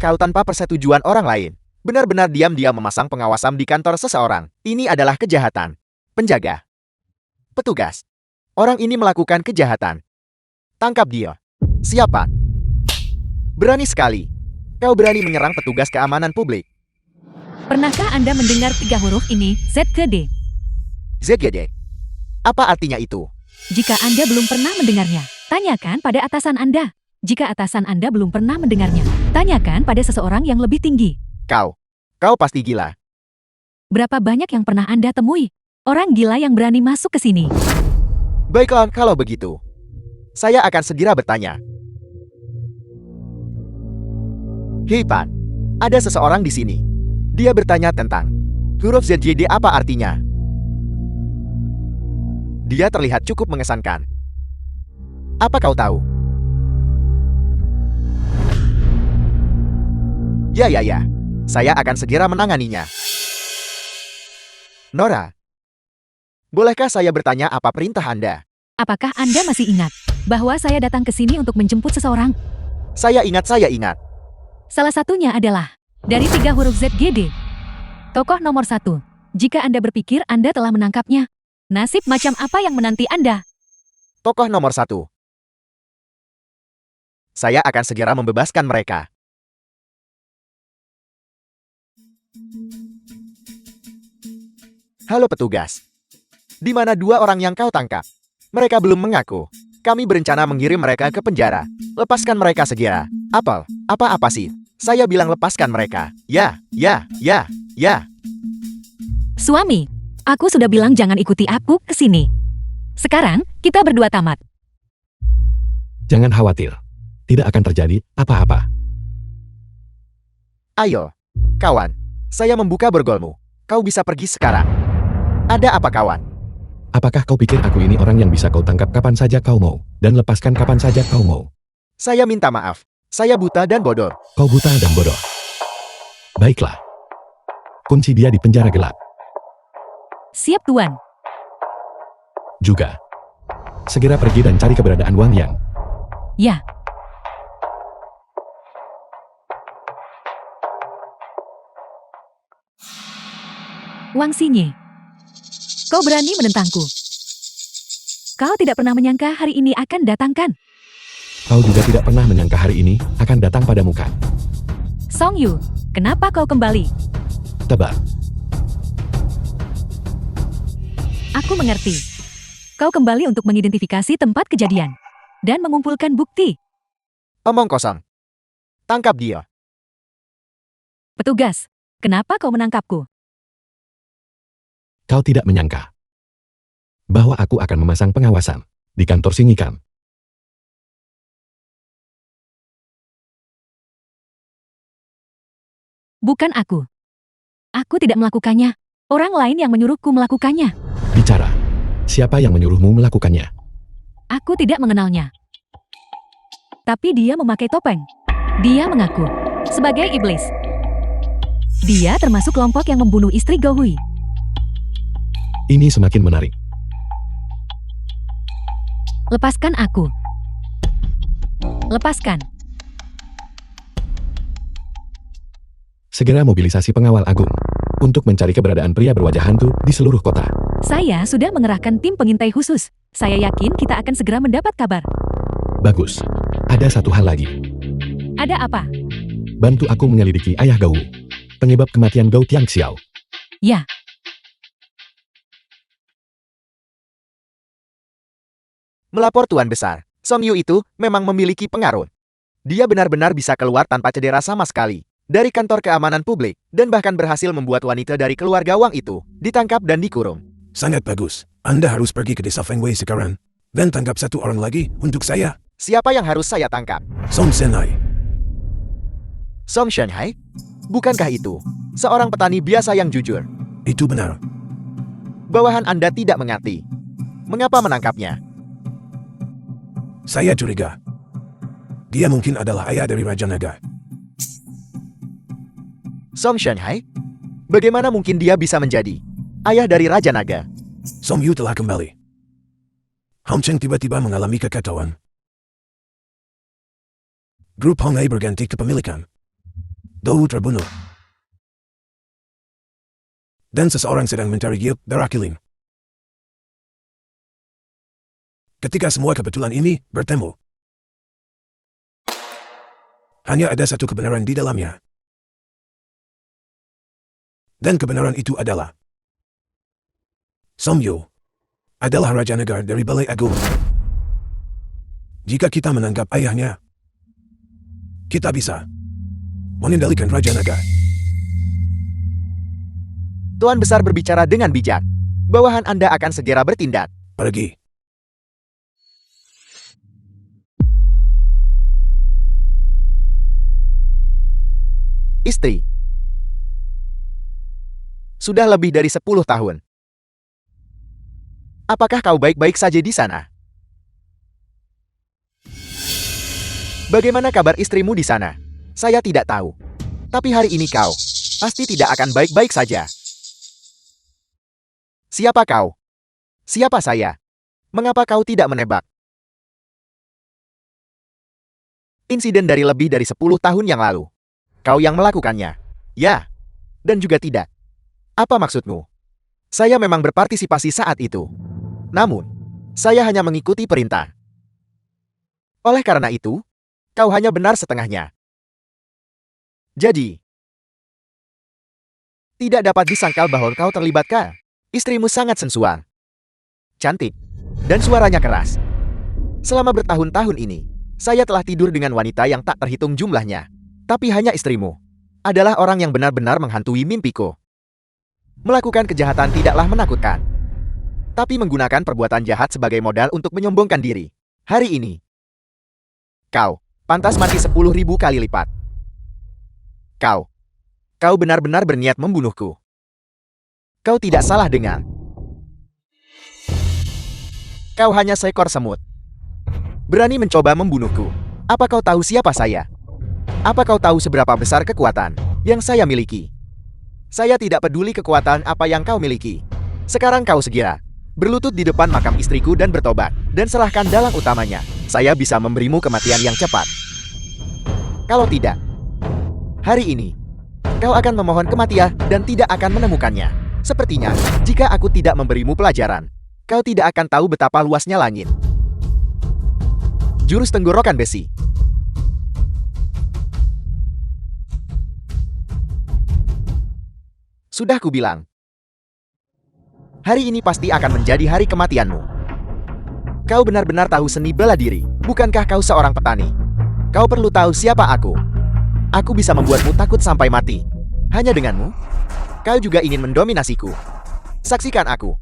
Kau tanpa persetujuan orang lain. Benar-benar diam-diam memasang pengawasan di kantor seseorang. Ini adalah kejahatan. Penjaga. Petugas. Orang ini melakukan kejahatan. Tangkap dia. Siapa? Berani sekali. Kau berani menyerang petugas keamanan publik. Pernahkah Anda mendengar 3 huruf ini, Z ke D? ZGD. Apa artinya itu? Jika Anda belum pernah mendengarnya, tanyakan pada atasan Anda. Jika atasan Anda belum pernah mendengarnya, tanyakan pada seseorang yang lebih tinggi. Kau pasti gila. Berapa banyak yang pernah Anda temui? Orang gila yang berani masuk ke sini. Baiklah, kalau begitu. Saya akan segera bertanya. Hei Pan, ada seseorang di sini. Dia bertanya tentang huruf ZJD apa artinya. Dia terlihat cukup mengesankan. Apa kau tahu? Ya. Saya akan segera menanganinya. Nora, bolehkah saya bertanya apa perintah Anda? Apakah Anda masih ingat bahwa saya datang ke sini untuk menjemput seseorang? Saya ingat. Salah satunya adalah dari 3 huruf ZGD. Tokoh nomor 1. Jika Anda berpikir Anda telah menangkapnya, nasib macam apa yang menanti Anda? Tokoh nomor 1. Saya akan segera membebaskan mereka. Halo petugas. Di mana 2 orang yang kau tangkap? Mereka belum mengaku. Kami berencana mengirim mereka ke penjara. Lepaskan mereka segera. Apel, apa sih? Saya bilang lepaskan mereka. Ya. Suami, aku sudah bilang jangan ikuti aku ke sini. Sekarang, kita berdua tamat. Jangan khawatir. Tidak akan terjadi apa-apa. Ayo, kawan. Saya membuka borgolmu. Kau bisa pergi sekarang. Ada apa kawan? Apakah kau pikir aku ini orang yang bisa kau tangkap kapan saja kau mau, dan lepaskan kapan saja kau mau? Saya minta maaf. Saya buta dan bodoh. Kau buta dan bodoh. Baiklah. Kunci dia di penjara gelap. Siap, Tuan. Juga. Segera pergi dan cari keberadaan Wang Yang. Ya. Wang Xinye. Kau berani menentangku. Kau tidak pernah menyangka hari ini akan datang kan? Kau juga tidak pernah menyangka hari ini akan datang padamu kan? Song Yu, kenapa kau kembali? Tebak. Aku mengerti. Kau kembali untuk mengidentifikasi tempat kejadian dan mengumpulkan bukti. Omong kosong. Tangkap dia. Petugas, kenapa kau menangkapku? Kau tidak menyangka bahwa aku akan memasang pengawasan di kantor Singikam. Bukan aku. Aku tidak melakukannya. Orang lain yang menyuruhku melakukannya. Bicara. Siapa yang menyuruhmu melakukannya? Aku tidak mengenalnya. Tapi dia memakai topeng. Dia mengaku sebagai iblis. Dia termasuk kelompok yang membunuh istri Go Hui. Ini semakin menarik. Lepaskan aku. Lepaskan. Segera mobilisasi pengawal agung untuk mencari keberadaan pria berwajah hantu di seluruh kota. Saya sudah mengerahkan tim pengintai khusus. Saya yakin kita akan segera mendapat kabar. Bagus. Ada satu hal lagi. Ada apa? Bantu aku menyelidiki ayah Gau, penyebab kematian Gau Tiangxiao. Ya. Melapor Tuan Besar. Song Yu itu memang memiliki pengaruh. Dia benar-benar bisa keluar tanpa cedera sama sekali dari kantor keamanan publik dan bahkan berhasil membuat wanita dari keluarga Wang itu ditangkap dan dikurung. Sangat bagus. Anda harus pergi ke desa Fengwei sekarang. Dan tangkap satu orang lagi untuk saya. Siapa yang harus saya tangkap? Song Senai. Song Shanghai? Bukankah itu seorang petani biasa yang jujur? Itu benar. Bawahan Anda tidak mengerti. Mengapa menangkapnya? Saya curiga. Dia mungkin adalah ayah dari Raja Naga. Song Shanghai? Bagaimana mungkin dia bisa menjadi ayah dari Raja Naga? Song Yu telah kembali. Hong Cheng tiba-tiba mengalami kekacauan. Grup Hong Ai berganti kepemilikan. Dou terbunuh. Dan seseorang sedang mencari Giok darah kilin. Ketika semua kebetulan ini bertemu, hanya ada satu kebenaran di dalamnya. Dan kebenaran itu adalah Song Yu adalah Raja Negara dari Balai Agung. Jika kita menangkap ayahnya, Kita bisa mengendalikan Raja Naga. Tuan Besar berbicara dengan bijak. Bawahan Anda akan segera bertindak. Pergi. Istri. Sudah lebih dari 10 tahun. Apakah kau baik-baik saja di sana? Bagaimana kabar istrimu di sana? Saya tidak tahu. Tapi hari ini kau pasti tidak akan baik-baik saja. Siapa kau? Siapa saya? Mengapa kau tidak menebak? Insiden dari lebih dari 10 tahun yang lalu. Kau yang melakukannya. Ya. Dan juga tidak. Apa maksudmu? Saya memang berpartisipasi saat itu. Namun, saya hanya mengikuti perintah. Oleh karena itu, kau hanya benar setengahnya. Jadi, tidak dapat disangkal bahwa kau terlibat kah? Istrimu sangat sensual, cantik, dan suaranya keras. Selama bertahun-tahun ini, saya telah tidur dengan wanita yang tak terhitung jumlahnya. Tapi hanya istrimu adalah orang yang benar-benar menghantui mimpiku. Melakukan kejahatan tidaklah menakutkan, tapi menggunakan perbuatan jahat sebagai modal untuk menyombongkan diri. Hari ini, kau pantas mati 10.000 kali lipat. Kau benar-benar berniat membunuhku. Kau tidak salah dengar. Kau hanya seekor semut. Berani mencoba membunuhku. Apa kau tahu siapa saya? Apa kau tahu seberapa besar kekuatan yang saya miliki? Saya tidak peduli kekuatan apa yang kau miliki. Sekarang kau segera berlutut di depan makam istriku dan bertobat, dan serahkan dalang utamanya. Saya bisa memberimu kematian yang cepat. Kalau tidak, hari ini, kau akan memohon kematian dan tidak akan menemukannya. Sepertinya, jika aku tidak memberimu pelajaran, kau tidak akan tahu betapa luasnya langit. Jurus tenggorokan besi. Sudah kubilang. Hari ini pasti akan menjadi hari kematianmu. Kau benar-benar tahu seni bela diri, bukankah kau seorang petani? Kau perlu tahu siapa aku. Aku bisa membuatmu takut sampai mati. Hanya denganmu, kau juga ingin mendominasiku. Saksikan aku.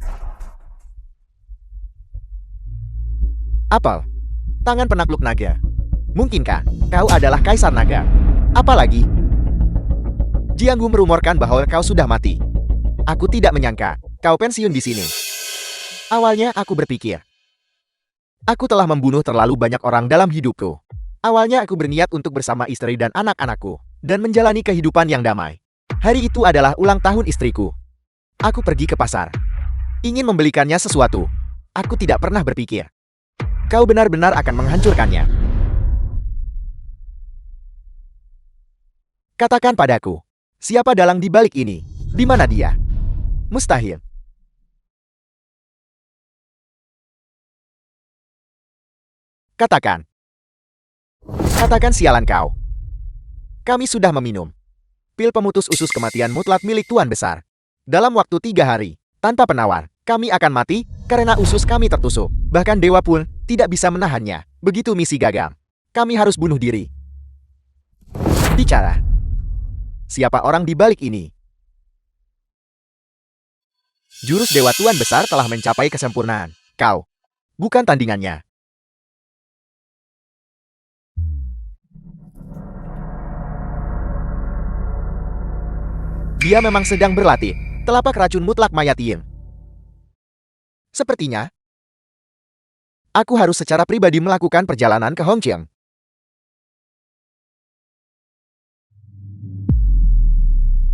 Apel, tangan penakluk naga. Mungkinkah kau adalah kaisar naga? Apalagi, Jianggu merumorkan bahwa kau sudah mati. Aku tidak menyangka kau pensiun di sini. Awalnya aku berpikir, aku telah membunuh terlalu banyak orang dalam hidupku. Awalnya aku berniat untuk bersama istri dan anak-anakku, dan menjalani kehidupan yang damai. Hari itu adalah ulang tahun istriku. Aku pergi ke pasar, ingin membelikannya sesuatu. Aku tidak pernah berpikir kau benar-benar akan menghancurkannya. Katakan padaku, siapa dalang di balik ini? Di mana dia? Mustahil. Katakan. Katakan sialan kau. Kami sudah meminum pil pemutus usus kematian mutlak milik Tuan Besar. Dalam waktu 3 hari, tanpa penawar, kami akan mati karena usus kami tertusuk. Bahkan dewa pun tidak bisa menahannya. Begitu misi gagal, kami harus bunuh diri. Bicara. Siapa orang di balik ini? Jurus Dewa Tuan Besar telah mencapai kesempurnaan. Kau bukan tandingannya. Dia memang sedang berlatih. Telapak racun mutlak Mayatiin. Sepertinya, aku harus secara pribadi melakukan perjalanan ke Hongqiang.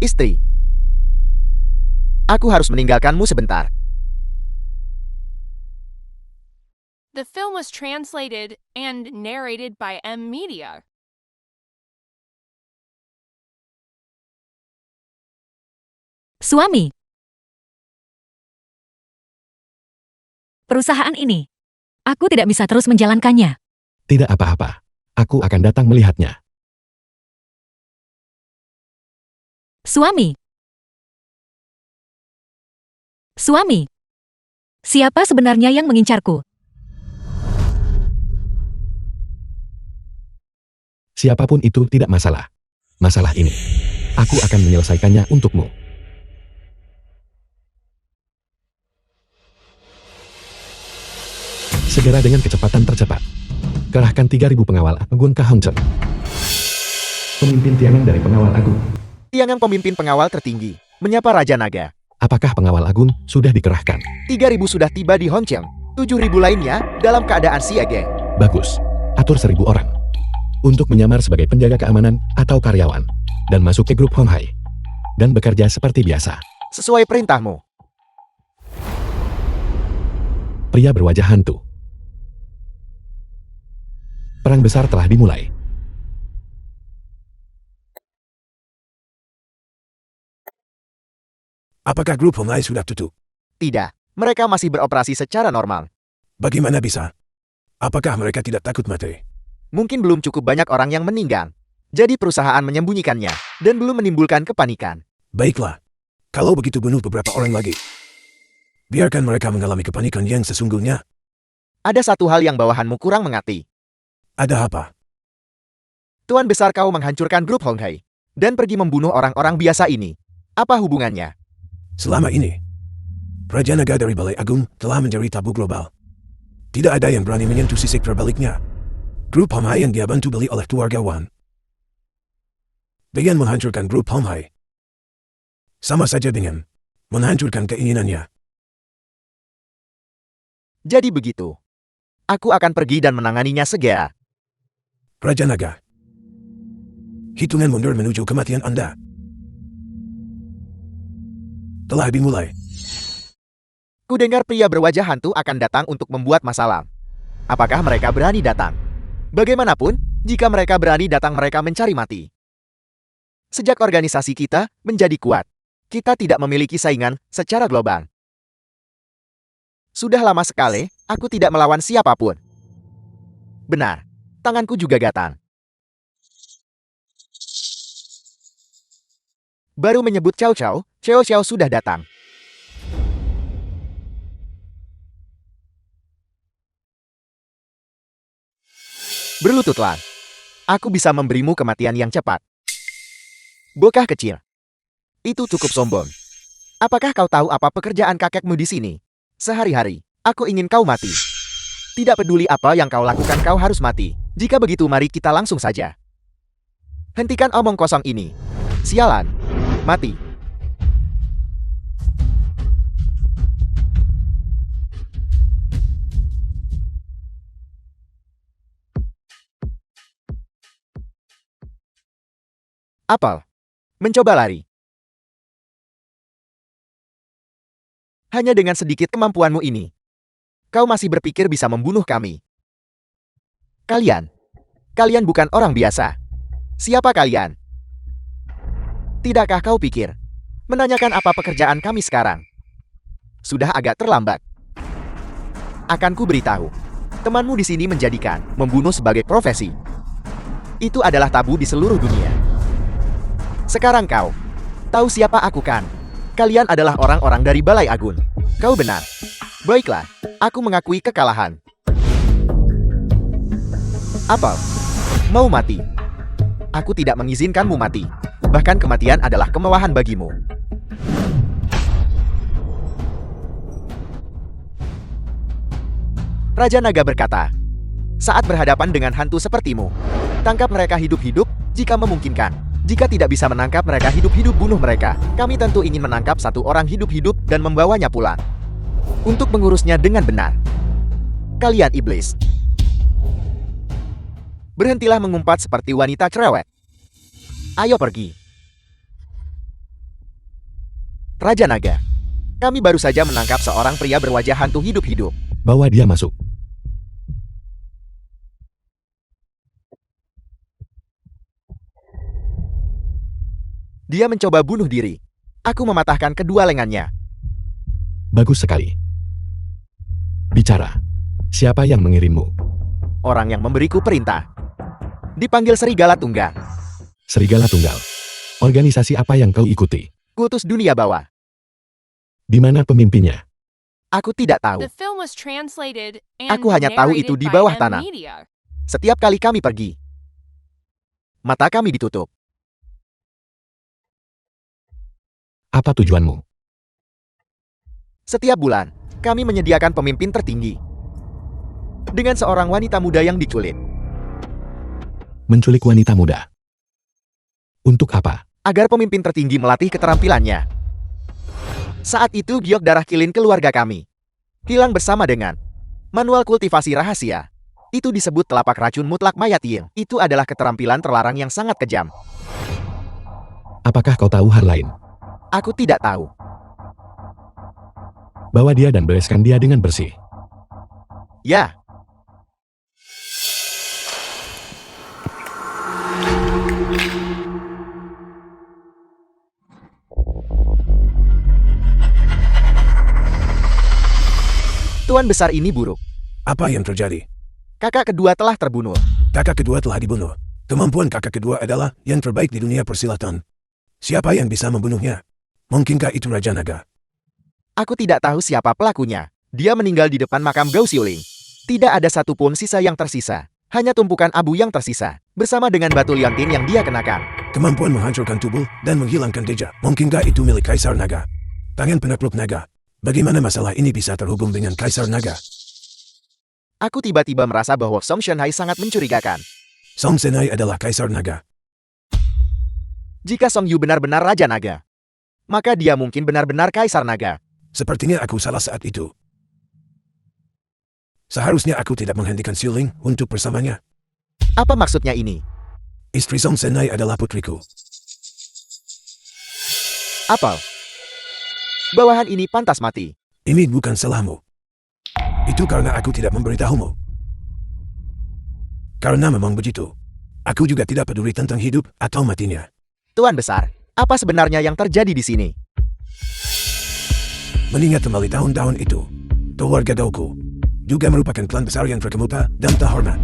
Istri, aku harus meninggalkanmu sebentar. The film was translated and narrated by M Media. Suami. Perusahaan ini, aku tidak bisa terus menjalankannya. Tidak apa-apa. Aku akan datang melihatnya. Suami. Suami. Siapa sebenarnya yang mengincarku? Siapapun itu tidak masalah. Masalah ini, aku akan menyelesaikannya untukmu. Segera dengan kecepatan tercepat. Kerahkan 3.000 pengawal agung ke Hongchen. Pemimpin Tiangang dari pengawal agung. Tiangang pemimpin pengawal tertinggi, menyapa Raja Naga. Apakah pengawal agung sudah dikerahkan? 3.000 sudah tiba di Hongcheng. 7.000 lainnya dalam keadaan siaga. Bagus. Atur 1.000 orang. Untuk menyamar sebagai penjaga keamanan atau karyawan. Dan masuk ke grup Honghai. Dan bekerja seperti biasa. Sesuai perintahmu. Pria berwajah hantu. Perang besar telah dimulai. Apakah grup Honghai sudah tutup? Tidak, mereka masih beroperasi secara normal. Bagaimana bisa? Apakah mereka tidak takut mati? Mungkin belum cukup banyak orang yang meninggal. Jadi perusahaan menyembunyikannya, dan belum menimbulkan kepanikan. Baiklah. Kalau begitu bunuh beberapa orang lagi. Biarkan mereka mengalami kepanikan yang sesungguhnya. Ada satu hal yang bawahanmu kurang mengerti. Ada apa? Tuan besar kau menghancurkan grup Honghai, dan pergi membunuh orang-orang biasa ini. Apa hubungannya? Selama ini, Raja Naga dari Balai Agung telah menjadi tabu global. Tidak ada yang berani menyentuh sisi terbaliknya. Grup Honghai yang dia bantu beli oleh keluarga Wan. Dengan menghancurkan grup Honghai, sama saja dengan menghancurkan keinginannya. Jadi begitu. Aku akan pergi dan menanganinya segera. Raja Naga, hitungan mundur menuju kematian Anda telah dimulai. Kudengar pria berwajah hantu akan datang untuk membuat masalah. Apakah mereka berani datang? Bagaimanapun, jika mereka berani datang mereka mencari mati. Sejak organisasi kita menjadi kuat, kita tidak memiliki saingan secara global. Sudah lama sekali, aku tidak melawan siapapun. Benar, tanganku juga gatal. Baru menyebut Cao Xiao sudah datang. Berlututlah. Aku bisa memberimu kematian yang cepat. Bocah kecil. Itu cukup sombong. Apakah kau tahu apa pekerjaan kakekmu di sini? Sehari-hari, aku ingin kau mati. Tidak peduli apa yang kau lakukan, kau harus mati. Jika begitu, mari kita langsung saja. Hentikan omong kosong ini. Sialan. Mati. Apel. Mencoba lari. Hanya dengan sedikit kemampuanmu ini, kau masih berpikir bisa membunuh kami. Kalian bukan orang biasa. Siapa kalian? Tidakkah kau pikir menanyakan apa pekerjaan kami sekarang? Sudah agak terlambat. Akan ku beritahu, temanmu di sini menjadikan membunuh sebagai profesi. Itu adalah tabu di seluruh dunia. Sekarang kau tahu siapa aku kan? Kalian adalah orang-orang dari Balai Agung. Kau benar. Baiklah, aku mengakui kekalahan. Apel, mau mati? Aku tidak mengizinkanmu mati. Bahkan kematian adalah kemewahan bagimu. Raja Naga berkata, saat berhadapan dengan hantu sepertimu, tangkap mereka hidup-hidup jika memungkinkan. Jika tidak bisa menangkap mereka hidup-hidup, bunuh mereka. Kami tentu ingin menangkap satu orang hidup-hidup dan membawanya pulang. Untuk mengurusnya dengan benar. Kalian iblis. Berhentilah mengumpat seperti wanita cerewet. Ayo pergi. Raja Naga, kami baru saja menangkap seorang pria berwajah hantu hidup-hidup. Bawa dia masuk. Dia mencoba bunuh diri. Aku mematahkan kedua lengannya. Bagus sekali. Bicara. Siapa yang mengirimmu? Orang yang memberiku perintah. Dipanggil Serigala Tunggal. Serigala Tunggal. Organisasi apa yang kau ikuti? Kultus dunia bawah. Di mana pemimpinnya? Aku tidak tahu. The film was translated and Aku hanya tahu itu narrated di by bawah M tanah. Media. Setiap kali kami pergi, mata kami ditutup. Apa tujuanmu? Setiap bulan, kami menyediakan pemimpin tertinggi. Dengan seorang wanita muda yang diculik. Menculik wanita muda. Untuk apa? Agar pemimpin tertinggi melatih keterampilannya. Saat itu giok darah kilin keluarga kami. Hilang bersama dengan manual kultivasi rahasia. Itu disebut telapak racun mutlak Mayatiin. Itu adalah keterampilan terlarang yang sangat kejam. Apakah kau tahu hal lain? Aku tidak tahu. Bawa dia dan bereskan dia dengan bersih. Ya, Tuan besar ini buruk. Apa yang terjadi? Kakak kedua telah terbunuh. Kakak kedua telah dibunuh. Kemampuan kakak kedua adalah yang terbaik di dunia persilatan. Siapa yang bisa membunuhnya? Mungkinkah itu Raja Naga? Aku tidak tahu siapa pelakunya. Dia meninggal di depan makam Gao Xiuling. Tidak ada satupun sisa yang tersisa. Hanya tumpukan abu yang tersisa. Bersama dengan batu liontin yang dia kenakan. Kemampuan menghancurkan tubuh dan menghilangkan jejak. Mungkinkah itu milik Kaisar Naga? Tangan penakluk naga. Bagaimana masalah ini bisa terhubung dengan Kaisar Naga? Aku tiba-tiba merasa bahwa Song Shenhai sangat mencurigakan. Song Senai adalah Kaisar Naga. Jika Song Yu benar-benar Raja Naga, maka dia mungkin benar-benar Kaisar Naga. Sepertinya aku salah saat itu. Seharusnya aku tidak menghentikan Xiuling untuk bersamanya. Apa maksudnya ini? Istri Song Senai adalah putriku. Apel. Bawahan ini pantas mati. Ini bukan salahmu. Itu karena aku tidak memberitahumu. Karena memang begitu. Aku juga tidak peduli tentang hidup atau matinya. Tuan besar, apa sebenarnya yang terjadi di sini? Mengingat kembali tahun-tahun itu, keluarga Gouku juga merupakan klan besar yang terkemuka dan terhormat.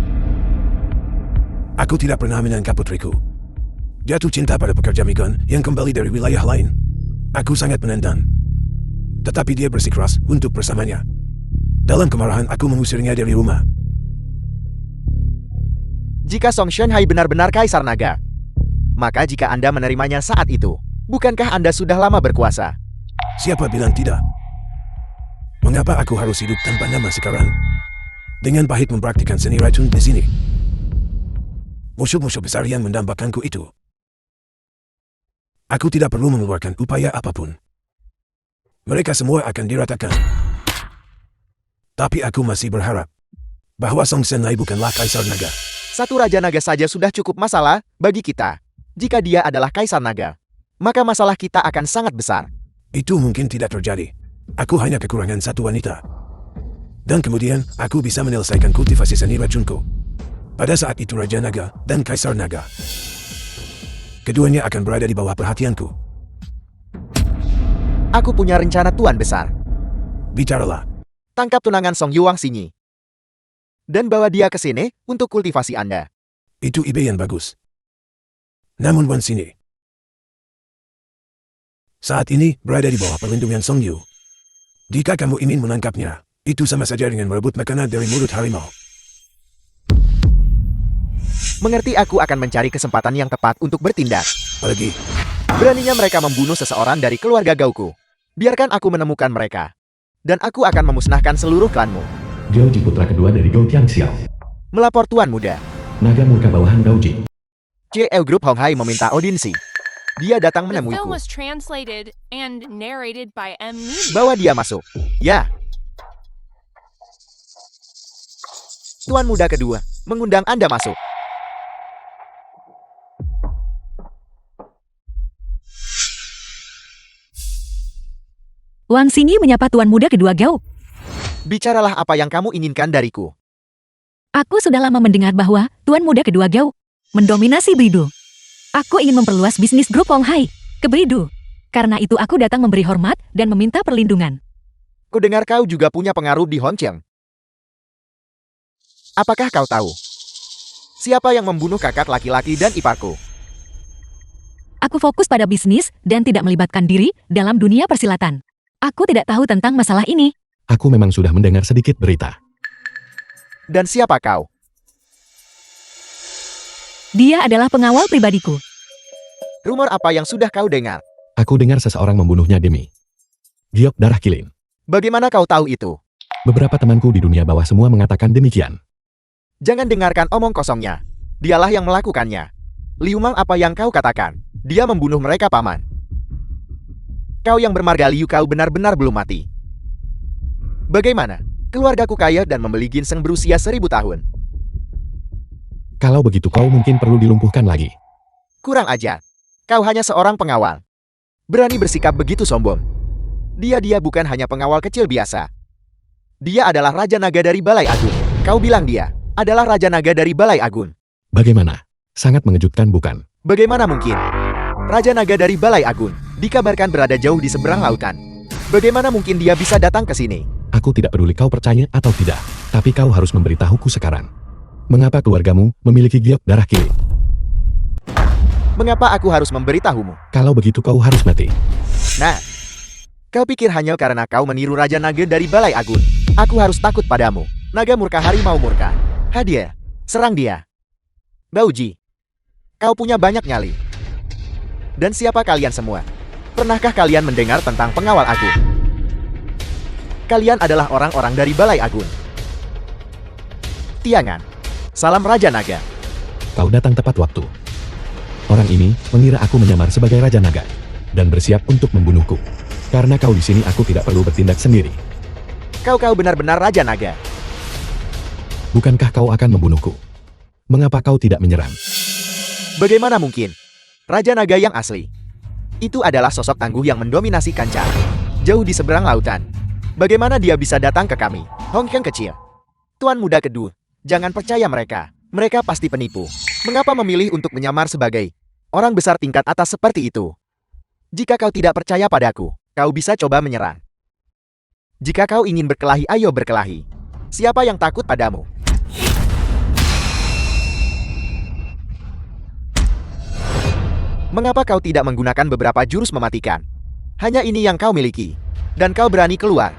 Aku tidak pernah menyangka putriku jatuh cinta pada pekerja migran yang kembali dari wilayah lain. Aku sangat menentang. Tetapi dia bersikeras untuk bersamanya. Dalam kemarahan aku mengusirnya dari rumah. Jika Song Shenhai benar-benar Kaisar Naga, maka jika Anda menerimanya saat itu, bukankah Anda sudah lama berkuasa? Siapa bilang tidak? Mengapa aku harus hidup tanpa nama sekarang? Dengan pahit mempraktikkan seni racun di sini. Musuh-musuh besar yang mendambakanku itu. Aku tidak perlu mengeluarkan upaya apapun. Mereka semua akan diratakan. Tapi aku masih berharap bahwa Song Shenhai bukanlah Kaisar Naga. Satu Raja Naga saja sudah cukup masalah bagi kita. Jika dia adalah Kaisar Naga, maka masalah kita akan sangat besar. Itu mungkin tidak terjadi. Aku hanya kekurangan satu wanita. Dan kemudian aku bisa menyelesaikan kultivasi seni racunku. Pada saat itu Raja Naga dan Kaisar Naga, keduanya akan berada di bawah perhatianku. Aku punya rencana Tuan besar. Bicaralah. Tangkap tunangan Song Yuang Sinyi. Dan bawa dia ke sini untuk kultivasi Anda. Itu ide yang bagus. Namun Wan Sini saat ini berada di bawah perlindungan Song Yu. Jika kamu ingin menangkapnya, itu sama saja dengan merebut makanan dari mulut harimau. Mengerti, aku akan mencari kesempatan yang tepat untuk bertindak. Pergi. Beraninya mereka membunuh seseorang dari keluarga Gouku. Biarkan aku menemukan mereka. Dan aku akan memusnahkan seluruh klanmu. Gao Ji putra kedua dari Gao Tianxiao. Melapor Tuan Muda. Naga murka bawahan Gao Ji. JL Group Hong Hai meminta audiensi. Dia datang The film menemuiku. was translated and narrated by M. Media. Bawa dia masuk. Ya. Tuan Muda kedua mengundang Anda masuk. Wang Xingyi menyapa Tuan Muda kedua Gao. Bicaralah apa yang kamu inginkan dariku. Aku sudah lama mendengar bahwa Tuan Muda kedua Gao mendominasi Bridu. Aku ingin memperluas bisnis grup Hong Hai ke Bridu. Karena itu aku datang memberi hormat dan meminta perlindungan. Kudengar kau juga punya pengaruh di Hongqiang. Apakah kau tahu siapa yang membunuh kakak laki-laki dan iparku? Aku fokus pada bisnis dan tidak melibatkan diri dalam dunia persilatan. Aku tidak tahu tentang masalah ini. Aku memang sudah mendengar sedikit berita. Dan siapa kau? Dia adalah pengawal pribadiku. Rumor apa yang sudah kau dengar? Aku dengar seseorang membunuhnya demi giok darah kilin. Bagaimana kau tahu itu? Beberapa temanku di dunia bawah semua mengatakan demikian. Jangan dengarkan omong kosongnya. Dialah yang melakukannya. Liu Mang, apa yang kau katakan? Dia membunuh mereka, paman. Kau yang bermarga Liu, kau benar-benar belum mati. Bagaimana? Keluargaku kaya dan membeli ginseng berusia 1000 tahun. Kalau begitu kau mungkin perlu dilumpuhkan lagi. Kurang ajar. Kau hanya seorang pengawal. Berani bersikap begitu sombong. Dia bukan hanya pengawal kecil biasa. Dia adalah Raja Naga dari Balai Agung. Kau bilang dia adalah Raja Naga dari Balai Agung. Bagaimana? Sangat mengejutkan bukan? Bagaimana mungkin? Raja Naga dari Balai Agung dikabarkan berada jauh di seberang lautan. Bagaimana mungkin dia bisa datang ke sini? Aku tidak peduli kau percaya atau tidak. Tapi kau harus memberitahuku sekarang. Mengapa keluargamu memiliki giok darah kilin? Mengapa aku harus memberitahumu? Kalau begitu kau harus mati. Nah, kau pikir hanya karena kau meniru Raja Naga dari Balai Agung, aku harus takut padamu? Naga murka, harimau murka. Hadiah, serang dia. Bauji, kau punya banyak nyali. Dan siapa kalian semua? Pernahkah kalian mendengar tentang pengawal agung? Kalian adalah orang-orang dari Balai Agung. Tiangan, salam Raja Naga. Kau datang tepat waktu. Orang ini mengira aku menyamar sebagai Raja Naga dan bersiap untuk membunuhku. Karena kau di sini, aku tidak perlu bertindak sendiri. Kau benar-benar Raja Naga. Bukankah kau akan membunuhku? Mengapa kau tidak menyerang? Bagaimana mungkin? Raja Naga yang asli itu adalah sosok tangguh yang mendominasi kancah jauh di seberang lautan. Bagaimana dia bisa datang ke kami? Hong Kong kecil. Tuan muda kedua, jangan percaya mereka. Mereka pasti penipu. Mengapa memilih untuk menyamar sebagai orang besar tingkat atas seperti itu? Jika kau tidak percaya padaku, kau bisa coba menyerang. Jika kau ingin berkelahi, ayo berkelahi. Siapa yang takut padamu? Mengapa kau tidak menggunakan beberapa jurus mematikan? Hanya ini yang kau miliki. Dan kau berani keluar.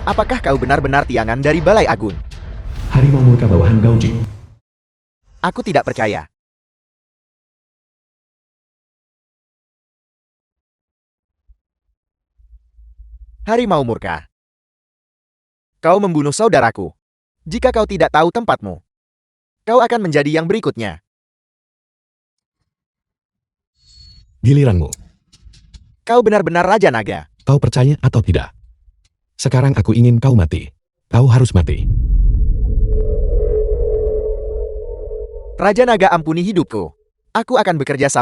Apakah kau benar-benar Tiangan dari Balai Agung? Harimau murka bawahan Gauji. Aku tidak percaya. Harimau murka. Kau membunuh saudaraku. Jika kau tidak tahu tempatmu, kau akan menjadi yang berikutnya. Giliranmu. Kau benar-benar Raja Naga. Kau percaya atau tidak? Sekarang aku ingin kau mati. Kau harus mati. Raja Naga, ampuni hidupku. Aku akan bekerja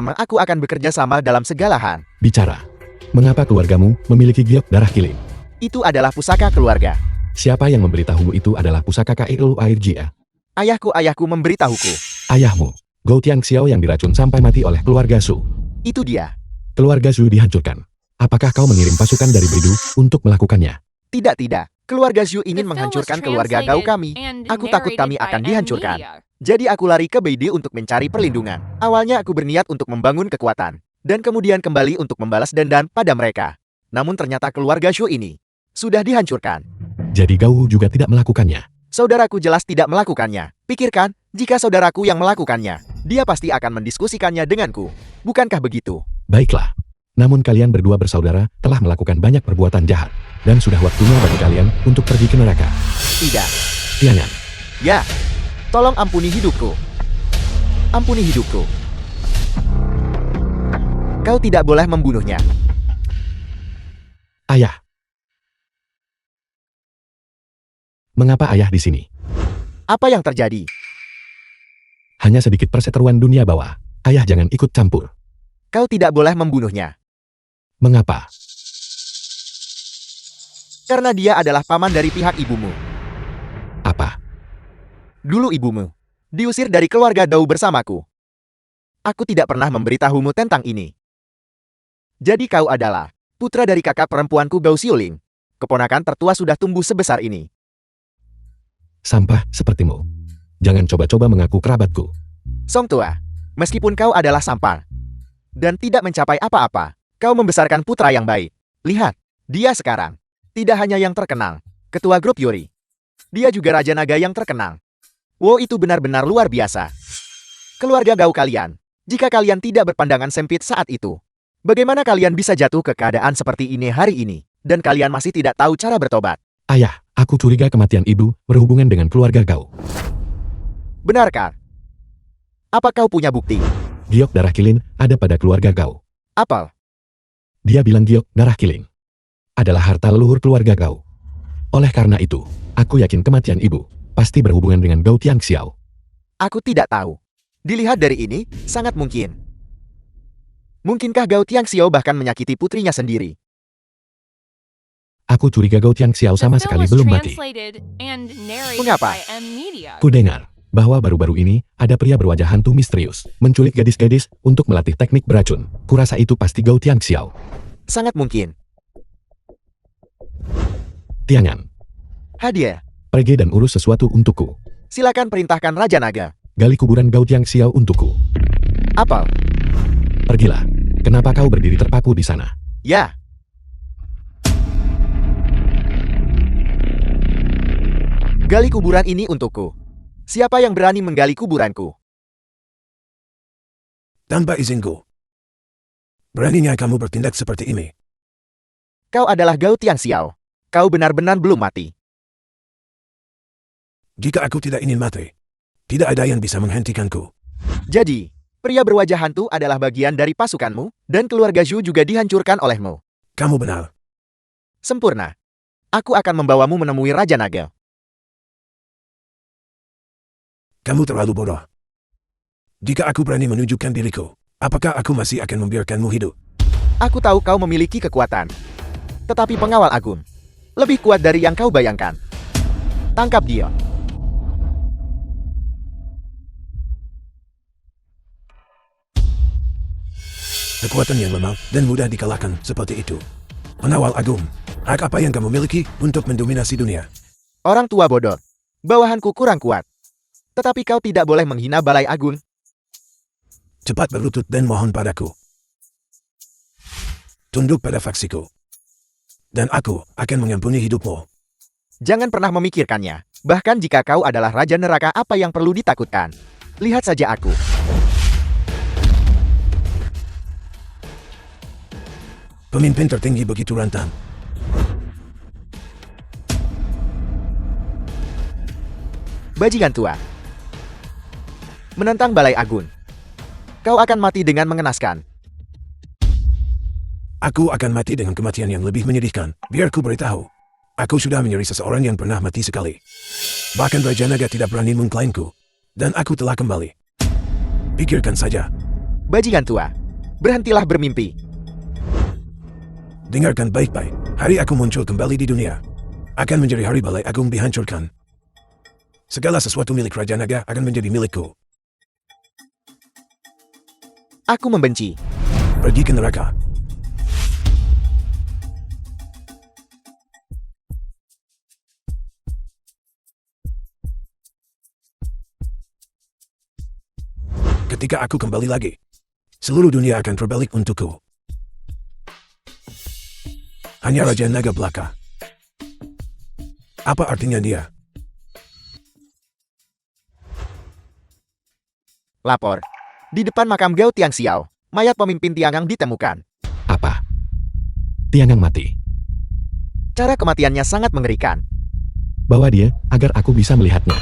sama dalam segala hal. Bicara. Mengapa keluargamu memiliki giok darah kilin? Itu adalah pusaka keluarga. Siapa yang memberitahumu itu adalah pusaka Kailu Airjia? Ayahku memberitahuku. Ayahmu, Gou Tiangxiao yang diracun sampai mati oleh keluarga Su. Itu dia. Keluarga Su dihancurkan. Apakah kau mengirim pasukan dari Bridu untuk melakukannya? Tidak. Keluarga Zhu The ingin film was menghancurkan keluarga Gao kami. translated and Aku takut kami narrated akan by dihancurkan. M-Media. Jadi aku lari ke Beide untuk mencari perlindungan. Awalnya aku berniat untuk membangun kekuatan. Dan kemudian kembali untuk membalas dendam pada mereka. Namun ternyata keluarga Zhu ini sudah dihancurkan. Jadi Gau juga tidak melakukannya. Saudaraku jelas tidak melakukannya. Pikirkan, jika saudaraku yang melakukannya, dia pasti akan mendiskusikannya denganku. Bukankah begitu? Baiklah. Namun kalian berdua bersaudara telah melakukan banyak perbuatan jahat. Dan sudah waktunya bagi kalian untuk pergi ke neraka. Tidak. Tiangan. Ya. Tolong ampuni hidupku. Ampuni hidupku. Kau tidak boleh membunuhnya. Ayah. Mengapa ayah di sini? Apa yang terjadi? Hanya sedikit perseteruan dunia bawah. Ayah jangan ikut campur. Kau tidak boleh membunuhnya. Mengapa? Karena dia adalah paman dari pihak ibumu. Apa? Dulu ibumu diusir dari keluarga Dou bersamaku. Aku tidak pernah memberitahumu tentang ini. Jadi kau adalah putra dari kakak perempuanku Gao Xiuling. Keponakan tertua sudah tumbuh sebesar ini. Sampah sepertimu. Jangan coba-coba mengaku kerabatku. Song tua, meskipun kau adalah sampah dan tidak mencapai apa-apa, kau membesarkan putra yang baik. Lihat, dia sekarang tidak hanya yang terkenal, ketua grup Yuri. Dia juga Raja Naga yang terkenal. Wow, itu benar-benar luar biasa. Keluarga Gao kalian, jika kalian tidak berpandangan sempit saat itu, bagaimana kalian bisa jatuh ke keadaan seperti ini hari ini, dan kalian masih tidak tahu cara bertobat? Ayah, aku curiga kematian ibu berhubungan dengan keluarga Gao. Benarkah? Apa kau punya bukti? Giok darah kilin ada pada keluarga Gao. Apel, Dia bilang giok darah kilin adalah harta leluhur keluarga Gao. Oleh karena itu, aku yakin kematian ibu pasti berhubungan dengan Gao Tiangxiao. aku tidak tahu. Dilihat dari ini, sangat mungkin. Mungkinkah Gao Tiangxiao bahkan menyakiti putrinya sendiri? Aku curiga Gao Tiangxiao The sama film sekali was belum mati. translated and narrated Mengapa? by M Media. Ku dengar bahwa baru-baru ini ada pria berwajah hantu misterius menculik gadis-gadis untuk melatih teknik beracun. Kurasa itu pasti Gao Tiangxiao. Sangat mungkin. Tiangan, Hadiah, pergi dan urus sesuatu untukku. silakan perintahkan Raja Naga. Gali kuburan Gao Tiangxiao untukku. Apel, Pergilah. Kenapa kau berdiri terpaku di sana? ya. Gali kuburan ini untukku. Siapa yang berani menggali kuburanku? Tanpa izinku. Beraninya kamu bertindak seperti ini. Kau adalah Gao Tiangxiao. Kau benar-benar belum mati. Jika aku tidak ingin mati, tidak ada yang bisa menghentikanku. Jadi, pria berwajah hantu adalah bagian dari pasukanmu, dan keluarga Zhu juga dihancurkan olehmu. Kamu benar. Sempurna. Aku akan membawamu menemui Raja Naga. Kamu terlalu bodoh. Jika aku berani menunjukkan diriku, apakah aku masih akan membiarkanmu hidup? Aku tahu kau memiliki kekuatan. Tetapi pengawal agung, lebih kuat dari yang kau bayangkan. Tangkap dia. Kekuatan yang lemah dan mudah dikalahkan seperti itu. Pengawal agung, hak apa yang kamu miliki untuk mendominasi dunia? Orang tua bodoh. Bawahanku kurang kuat. Tetapi kau tidak boleh menghina Balai Agung. Cepat berlutut dan mohon padaku. Tunduk pada faksiku. Dan aku akan mengampuni hidupmu. Jangan pernah memikirkannya. Bahkan jika kau adalah Raja Neraka, apa yang perlu ditakutkan? Lihat saja aku. Pemimpin tertinggi begitu rantang. Bajingan tua. Menentang Balai Agung. Kau akan mati dengan mengenaskan. Aku akan mati dengan kematian yang lebih menyedihkan. Biar ku beritahu. Aku sudah menyeri seseorang yang pernah mati sekali. Bahkan Raja Naga tidak berani mengklaimku. Dan aku telah kembali. Pikirkan saja. Bajingan tua. Berhentilah bermimpi. Dengarkan baik-baik. Hari aku muncul kembali di dunia. Akan menjadi hari Balai Agung dihancurkan. Segala sesuatu milik Raja Naga akan menjadi milikku. Aku membenci. Pergi ke neraka. Ketika aku kembali lagi, seluruh dunia akan terbalik untukku. Hanya Raja Naga belaka. Apa artinya dia? Lapor. Di depan makam Gao Tiangxiao, mayat pemimpin Tiangang ditemukan. Apa? Tiangang mati. Cara kematiannya sangat mengerikan. Bawa dia agar aku bisa melihatnya.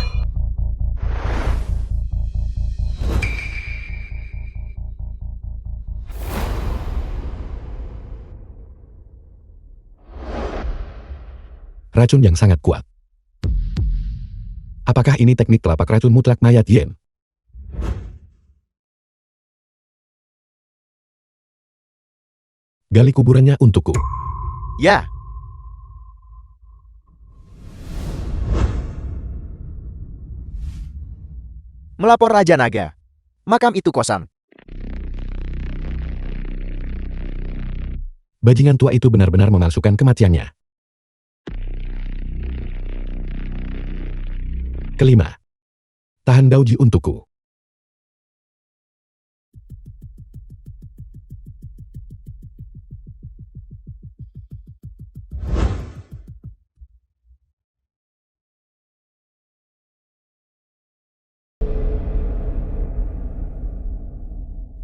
Racun yang sangat kuat. Apakah ini teknik telapak racun mutlak mayat Yen? Gali kuburannya untukku. Ya. Melapor Raja Naga. Makam itu kosong. Bajingan tua itu benar-benar memalsukan kematiannya. Kelima. Tahan Daoji untukku.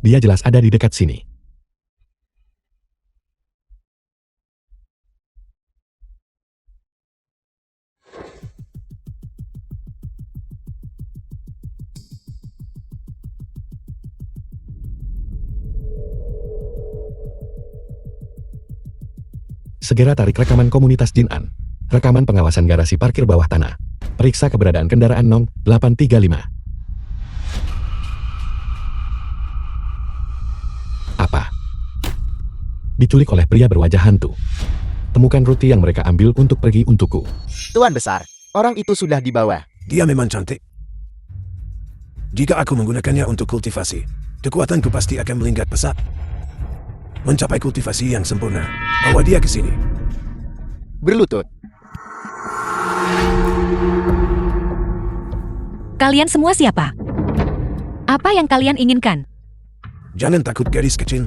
Dia jelas ada di dekat sini. Segera tarik rekaman komunitas Jin-an. Rekaman pengawasan garasi parkir bawah tanah. Periksa keberadaan kendaraan Nong 835. Apa? Diculik oleh pria berwajah hantu. Temukan roti yang mereka ambil untuk pergi untukku. Tuan Besar, orang itu sudah dibawa. Dia memang cantik. Jika aku menggunakannya untuk kultivasi, kekuatanku pasti akan melingkar pesat. Mencapai kultivasi yang sempurna. Bawa dia ke sini. Berlutut. Kalian semua siapa? Apa yang kalian inginkan? Jangan takut gadis kecil.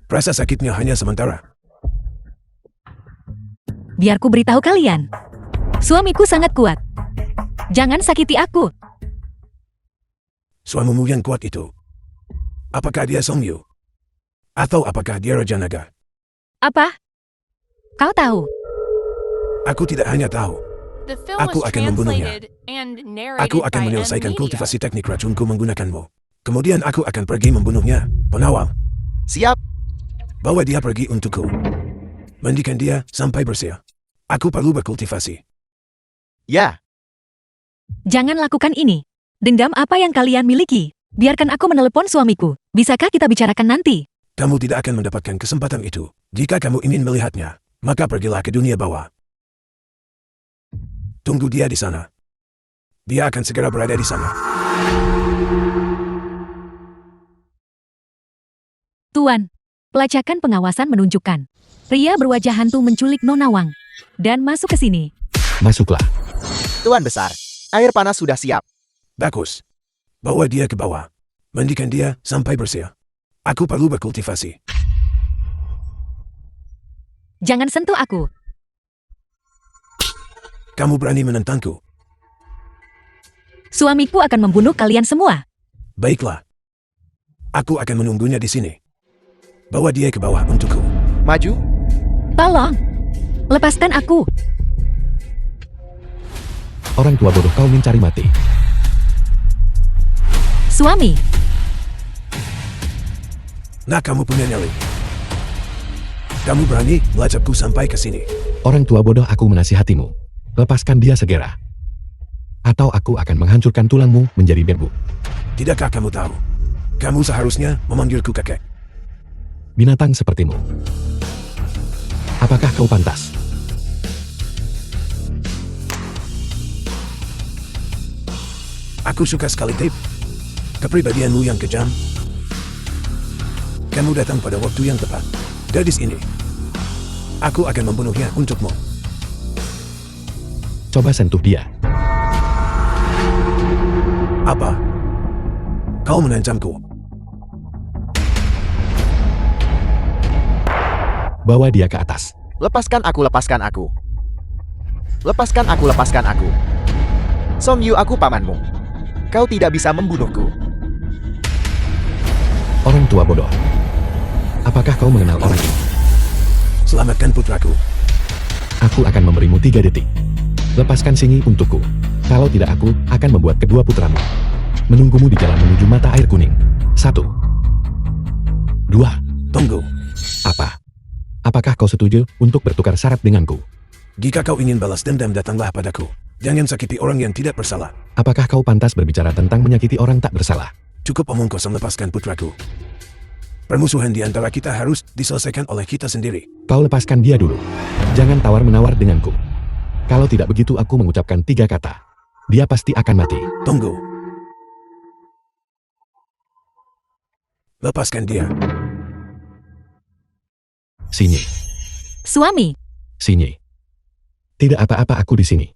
Rasa sakitnya hanya sementara. Biar ku beritahu kalian. Suamiku sangat kuat. Jangan sakiti aku. Suamimu yang kuat itu. Apakah dia Song Yu? Atau apakah dia Raja Naga? Apa? Kau tahu? Aku tidak hanya tahu. The film Aku was akan membunuhnya. translated and narrated Aku akan by menyelesaikan M-Media. kultivasi teknik racunku menggunakanmu. Kemudian aku akan pergi membunuhnya. Penawal, Siap. bawa dia pergi untukku. Mandikan dia sampai bersih. Aku perlu berkultivasi. Ya, Jangan lakukan ini. Dendam apa yang kalian miliki? Biarkan aku menelepon suamiku. Bisakah kita bicarakan nanti? Kamu tidak akan mendapatkan kesempatan itu. Jika kamu ingin melihatnya, maka pergilah ke dunia bawah. Tunggu dia di sana. Dia akan segera berada di sana. Tuan, pelacakan pengawasan menunjukkan pria berwajah hantu menculik Nona Wang dan masuk ke sini. Masuklah. Tuan Besar, air panas sudah siap. Bagus. Bawa dia ke bawah. Mandikan dia sampai bersih. Aku perlu berkultivasi. Jangan sentuh aku. Kamu berani menentangku? Suamiku akan membunuh kalian semua. Baiklah. Aku akan menunggunya di sini. Bawa dia ke bawah untukku. Maju. Tolong, lepaskan aku. Orang tua bodoh kau mencari mati. Suami, Nah, kamu punya nyali. Kamu berani melacapku sampai ke sini. Orang tua bodoh, aku menasihatimu. Lepaskan dia segera. Atau aku akan menghancurkan tulangmu menjadi debu. Tidakkah kamu tahu? Kamu seharusnya memanggilku kakek. Binatang sepertimu. Apakah kau pantas? Aku suka sekali tape. Kepribadianmu yang kejam. Kamu datang pada waktu yang tepat. Gadis ini. Aku akan membunuhnya untukmu. Coba sentuh dia. Apa? Kau mengancamku. Bawa dia ke atas. Lepaskan aku, lepaskan aku. Lepaskan aku, lepaskan aku. Song Yu, aku pamanmu. Kau tidak bisa membunuhku. Orang tua bodoh. Apakah kau mengenal orang ini? Selamatkan putraku. Aku akan memberimu 3 detik. Lepaskan Singi untukku. Kalau tidak, aku akan membuat kedua putramu menunggumu di jalan menuju mata air kuning. 1, 2. Tunggu. Apa? Apakah kau setuju untuk bertukar syarat denganku? Jika kau ingin balas dendam, datanglah padaku. Jangan sakiti orang yang tidak bersalah. Apakah kau pantas berbicara tentang menyakiti orang tak bersalah? Cukup omong kosong, lepaskan putraku. Permusuhan di antara kita harus diselesaikan oleh kita sendiri. Kau lepaskan dia dulu. Jangan tawar-menawar denganku. Kalau tidak begitu, aku mengucapkan 3 kata. Dia pasti akan mati. Tunggu. Lepaskan dia. Sinyi. suami. Sinyi. Tidak apa-apa, aku di sini.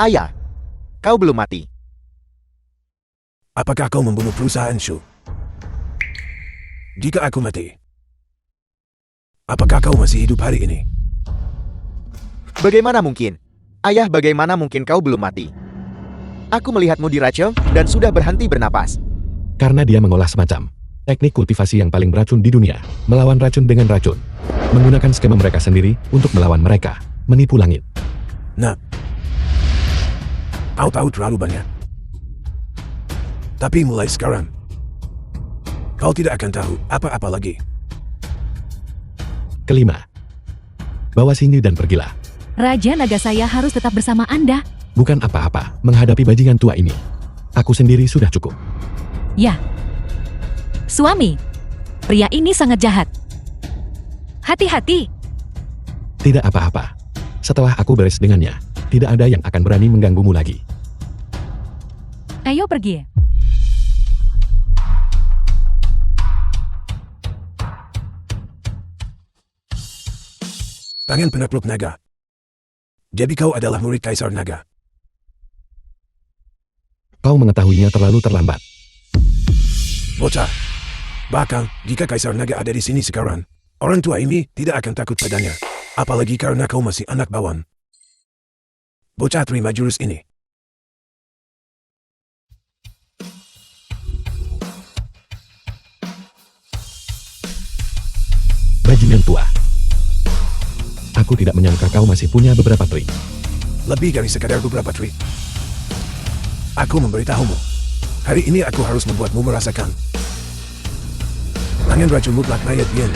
Ayah, kau belum mati. Apakah kau membunuh perusahaan Shu? Jika aku mati, apakah kau masih hidup hari ini? Bagaimana mungkin? Ayah, bagaimana mungkin kau belum mati? Aku melihatmu diracun dan sudah berhenti bernapas. Karena dia mengolah semacam teknik kultivasi yang paling beracun di dunia, melawan racun dengan racun. Menggunakan skema mereka sendiri untuk melawan mereka, menipu langit. Nah, kau tahu terlalu banyak. Tapi mulai sekarang, kau tidak akan tahu apa-apa lagi. Kelima, bawa sini dan pergilah. Raja naga saya harus tetap bersama Anda. Bukan apa-apa menghadapi bajingan tua ini. Aku sendiri sudah cukup. Ya. Suami, pria ini sangat jahat. Hati-hati. Tidak apa-apa. Setelah aku beres dengannya, tidak ada yang akan berani mengganggumu lagi. Ayo pergi. Tangan penakluk naga. Jadi kau adalah murid Kaisar Naga. Kau mengetahuinya terlalu terlambat. Bocah. Bahkan, jika Kaisar Naga ada di sini sekarang, orang tua ini tidak akan takut padanya. Apalagi karena kau masih anak bawang. Bocah, terima jurus ini. Bajingan tua. Aku tidak menyangka kau masih punya beberapa trik. Lebih dari sekadar beberapa trik. Aku memberitahumu. Hari ini aku harus membuatmu merasakan tangan racun mutlak Nayat Yen.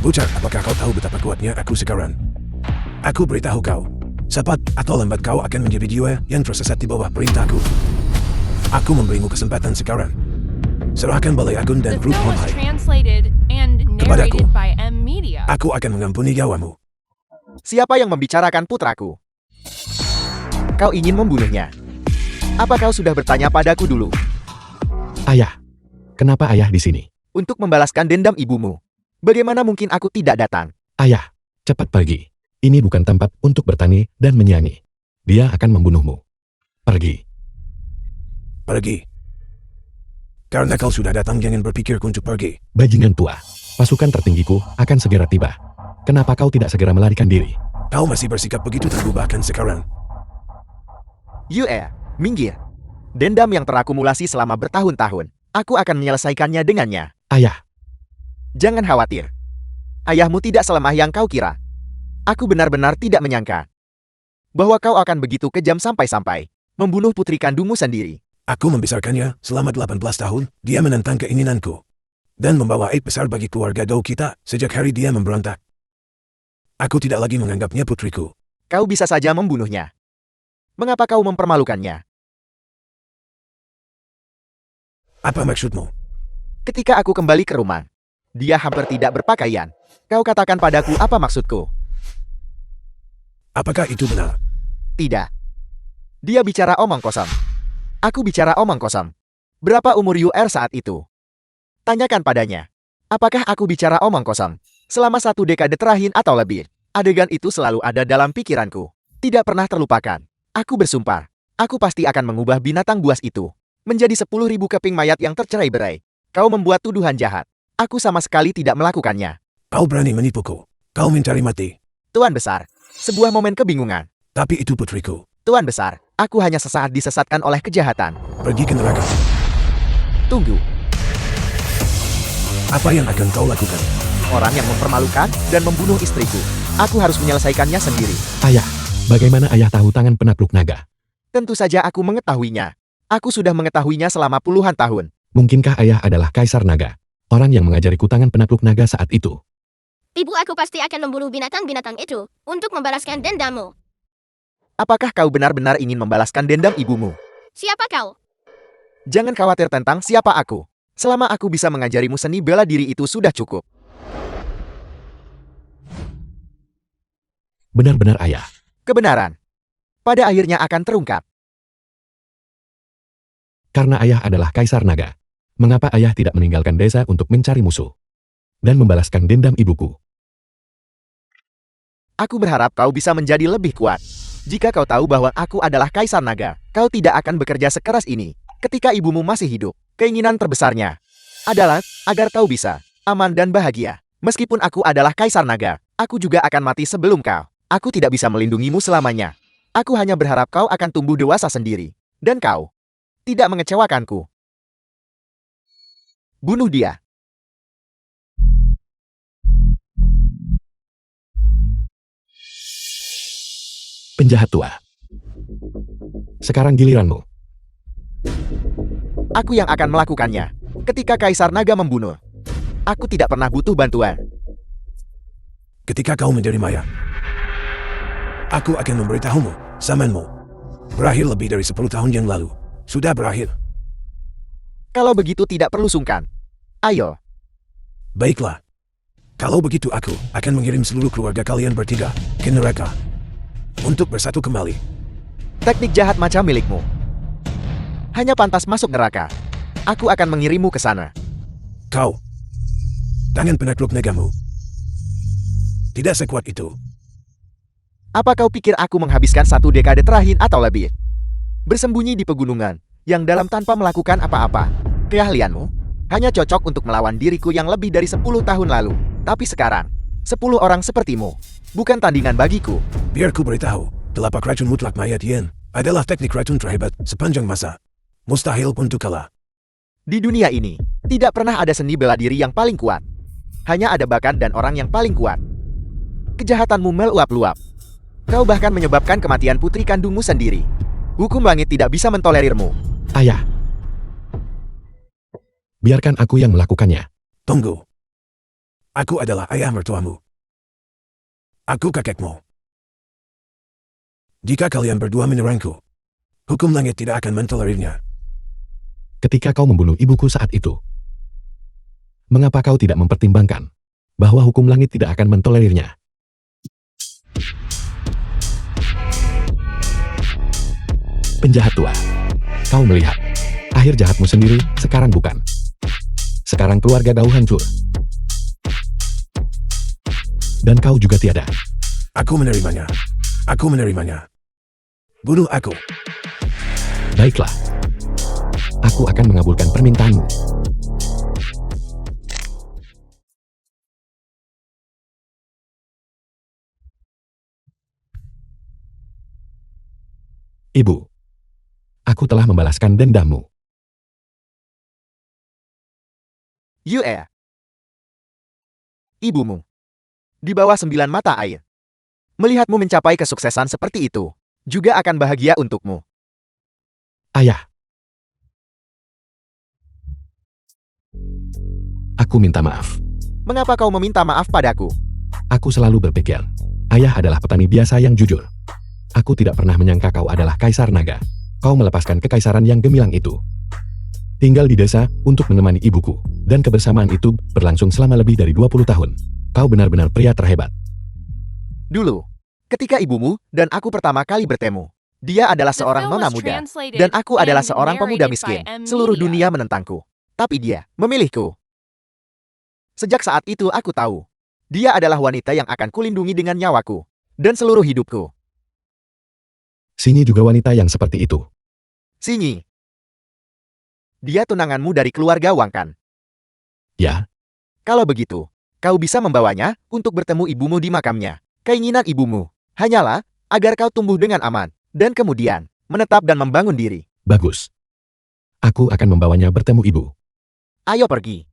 Bocah, apakah kau tahu betapa kuatnya aku sekarang? Aku beritahu kau, cepat atau lambat kau akan menjadi jiwa yang tersesat di bawah perintahku. Aku memberimu kesempatan sekarang. Serahkan Balai Agung dan The Grup film was Honghai. translated and Kepadaku. narrated by M Media. Aku akan mengampuni nyawamu. Siapa yang membicarakan putraku? Kau ingin membunuhnya? Apa kau sudah bertanya padaku dulu? Ayah, kenapa ayah di sini? Untuk membalaskan dendam ibumu. Bagaimana mungkin aku tidak datang? Ayah, cepat pergi. Ini bukan tempat untuk bertani dan menyanyi. Dia akan membunuhmu. Pergi. Pergi. Karena kau sudah datang, jangan berpikir untuk pergi. Bajingan tua. Pasukan tertinggiku akan segera tiba. Kenapa kau tidak segera melarikan diri? Kau masih bersikap begitu tangguh bahkan sekarang. Yue, minggir. Dendam yang terakumulasi selama bertahun-tahun. Aku akan menyelesaikannya dengannya. Ayah, Jangan khawatir. Ayahmu tidak selemah yang kau kira. Aku benar-benar tidak menyangka bahwa kau akan begitu kejam sampai-sampai membunuh putri kandungmu sendiri. Aku membesarkannya selama 18 tahun, dia menentang keinginanku. Dan membawa aib besar bagi keluarga Dou kita sejak hari dia memberontak. Aku tidak lagi menganggapnya putriku. Kau bisa saja membunuhnya. Mengapa kau mempermalukannya? Apa maksudmu? Ketika aku kembali ke rumah, dia hampir tidak berpakaian. Kau katakan padaku apa maksudku? Apakah itu benar? Tidak. Dia bicara omong kosong. Aku bicara omong kosong. Berapa umur UR saat itu? Tanyakan padanya. Apakah aku bicara omong kosong? Selama 1 dekade terakhir atau lebih, adegan itu selalu ada dalam pikiranku. Tidak pernah terlupakan. Aku bersumpah, aku pasti akan mengubah binatang buas itu menjadi 10.000 keping mayat yang tercerai-berai. Kau membuat tuduhan jahat. Aku sama sekali tidak melakukannya. Kau berani menipuku. Kau mencari mati. Tuan Besar, sebuah momen kebingungan. Tapi itu putriku. Tuan Besar, aku hanya sesaat disesatkan oleh kejahatan. Pergi ke neraka. Tunggu, Apa yang akan kau lakukan? orang yang mempermalukan dan membunuh istriku. Aku harus menyelesaikannya sendiri. ayah, bagaimana ayah tahu tangan penakluk naga? Tentu saja aku mengetahuinya. Aku sudah mengetahuinya selama puluhan tahun. Mungkinkah ayah adalah Kaisar Naga? Orang yang mengajariku tangan penakluk naga saat itu. Ibu aku pasti akan memburu binatang-binatang itu untuk membalaskan dendammu. Apakah kau benar-benar ingin membalaskan dendam ibumu? Siapa kau? Jangan khawatir tentang siapa aku. Selama aku bisa mengajarimu seni bela diri itu sudah cukup. Benar-benar ayah. Kebenaran pada akhirnya akan terungkap. Karena ayah adalah Kaisar Naga. Mengapa ayah tidak meninggalkan desa untuk mencari musuh? Dan membalaskan dendam ibuku? Aku berharap kau bisa menjadi lebih kuat. Jika kau tahu bahwa aku adalah Kaisar Naga, kau tidak akan bekerja sekeras ini. Ketika ibumu masih hidup, keinginan terbesarnya adalah agar kau bisa aman dan bahagia. Meskipun aku adalah Kaisar Naga, aku juga akan mati sebelum kau. Aku tidak bisa melindungimu selamanya. Aku hanya berharap kau akan tumbuh dewasa sendiri. Dan kau tidak mengecewakanku. Bunuh dia. Penjahat tua. Sekarang giliranmu. Aku yang akan melakukannya. Ketika Kaisar Naga membunuh, aku tidak pernah butuh bantuan. Ketika kau menjadi maya, aku akan memberitahumu, zamanmu berakhir lebih dari 10 tahun yang lalu. Sudah berakhir. Kalau begitu tidak perlu sungkan. Ayo. Baiklah. Kalau begitu aku akan mengirim seluruh keluarga kalian bertiga ke neraka untuk bersatu kembali. Teknik jahat macam milikmu hanya pantas masuk neraka. Aku akan mengirimmu ke sana. Kau, tangan penakluk negamu, tidak sekuat itu. Apa kau pikir aku menghabiskan 1 dekade terakhir atau lebih bersembunyi di pegunungan yang dalam tanpa melakukan apa-apa? Keahlianmu hanya cocok untuk melawan diriku yang lebih dari 10 tahun lalu. Tapi sekarang, 10 orang sepertimu bukan tandingan bagiku. Biar ku beritahu, telapak racun mutlak mayat Yen adalah teknik racun terhebat sepanjang masa. Mustahil pun untuk kalah. Di dunia ini, tidak pernah ada seni bela diri yang paling kuat. Hanya ada bakat dan orang yang paling kuat. Kejahatanmu meluap-luap. Kau bahkan menyebabkan kematian putri kandungmu sendiri. Hukum langit tidak bisa mentolerirmu. Ayah. Biarkan aku yang melakukannya. Tunggu. Aku adalah ayah mertuamu. Aku kakekmu. Jika kalian berdua menyerangku, hukum langit tidak akan mentolerirnya. Ketika kau membunuh ibuku saat itu, mengapa kau tidak mempertimbangkan bahwa hukum langit tidak akan mentolerirnya? Penjahat tua, kau melihat akhir jahatmu sendiri sekarang bukan. Sekarang keluarga kau hancur. Dan kau juga tiada. Aku menerimanya. Aku menerimanya. Bunuh aku. Baiklah. Aku akan mengabulkan permintaanmu. Ibu, aku telah membalaskan dendammu. Yue. Ibumu. Di bawah 9 mata air. Melihatmu mencapai kesuksesan seperti itu, juga akan bahagia untukmu. Ayah. Aku minta maaf. Mengapa kau meminta maaf padaku? Aku selalu berpikir, ayah adalah petani biasa yang jujur. Aku tidak pernah menyangka kau adalah Kaisar Naga. Kau melepaskan kekaisaran yang gemilang itu. Tinggal di desa untuk menemani ibuku. Dan kebersamaan itu berlangsung selama lebih dari 20 tahun. Kau benar-benar pria terhebat. Dulu, Ketika ibumu dan aku pertama kali bertemu, dia adalah the seorang film nona was muda. translated Dan aku adalah and seorang pemuda narrated miskin. by M. Seluruh Media. dunia menentangku. Tapi dia memilihku. Sejak saat itu aku tahu, dia adalah wanita yang akan kulindungi dengan nyawaku. Dan seluruh hidupku. Sini juga wanita yang seperti itu. Sinyi. Dia tunanganmu dari keluarga Wangkan. Ya, Kalau begitu, kau bisa membawanya untuk bertemu ibumu di makamnya. Keinginan ibumu hanyalah agar kau tumbuh dengan aman. Dan kemudian, menetap dan membangun diri. bagus. Aku akan membawanya bertemu ibu. Ayo pergi.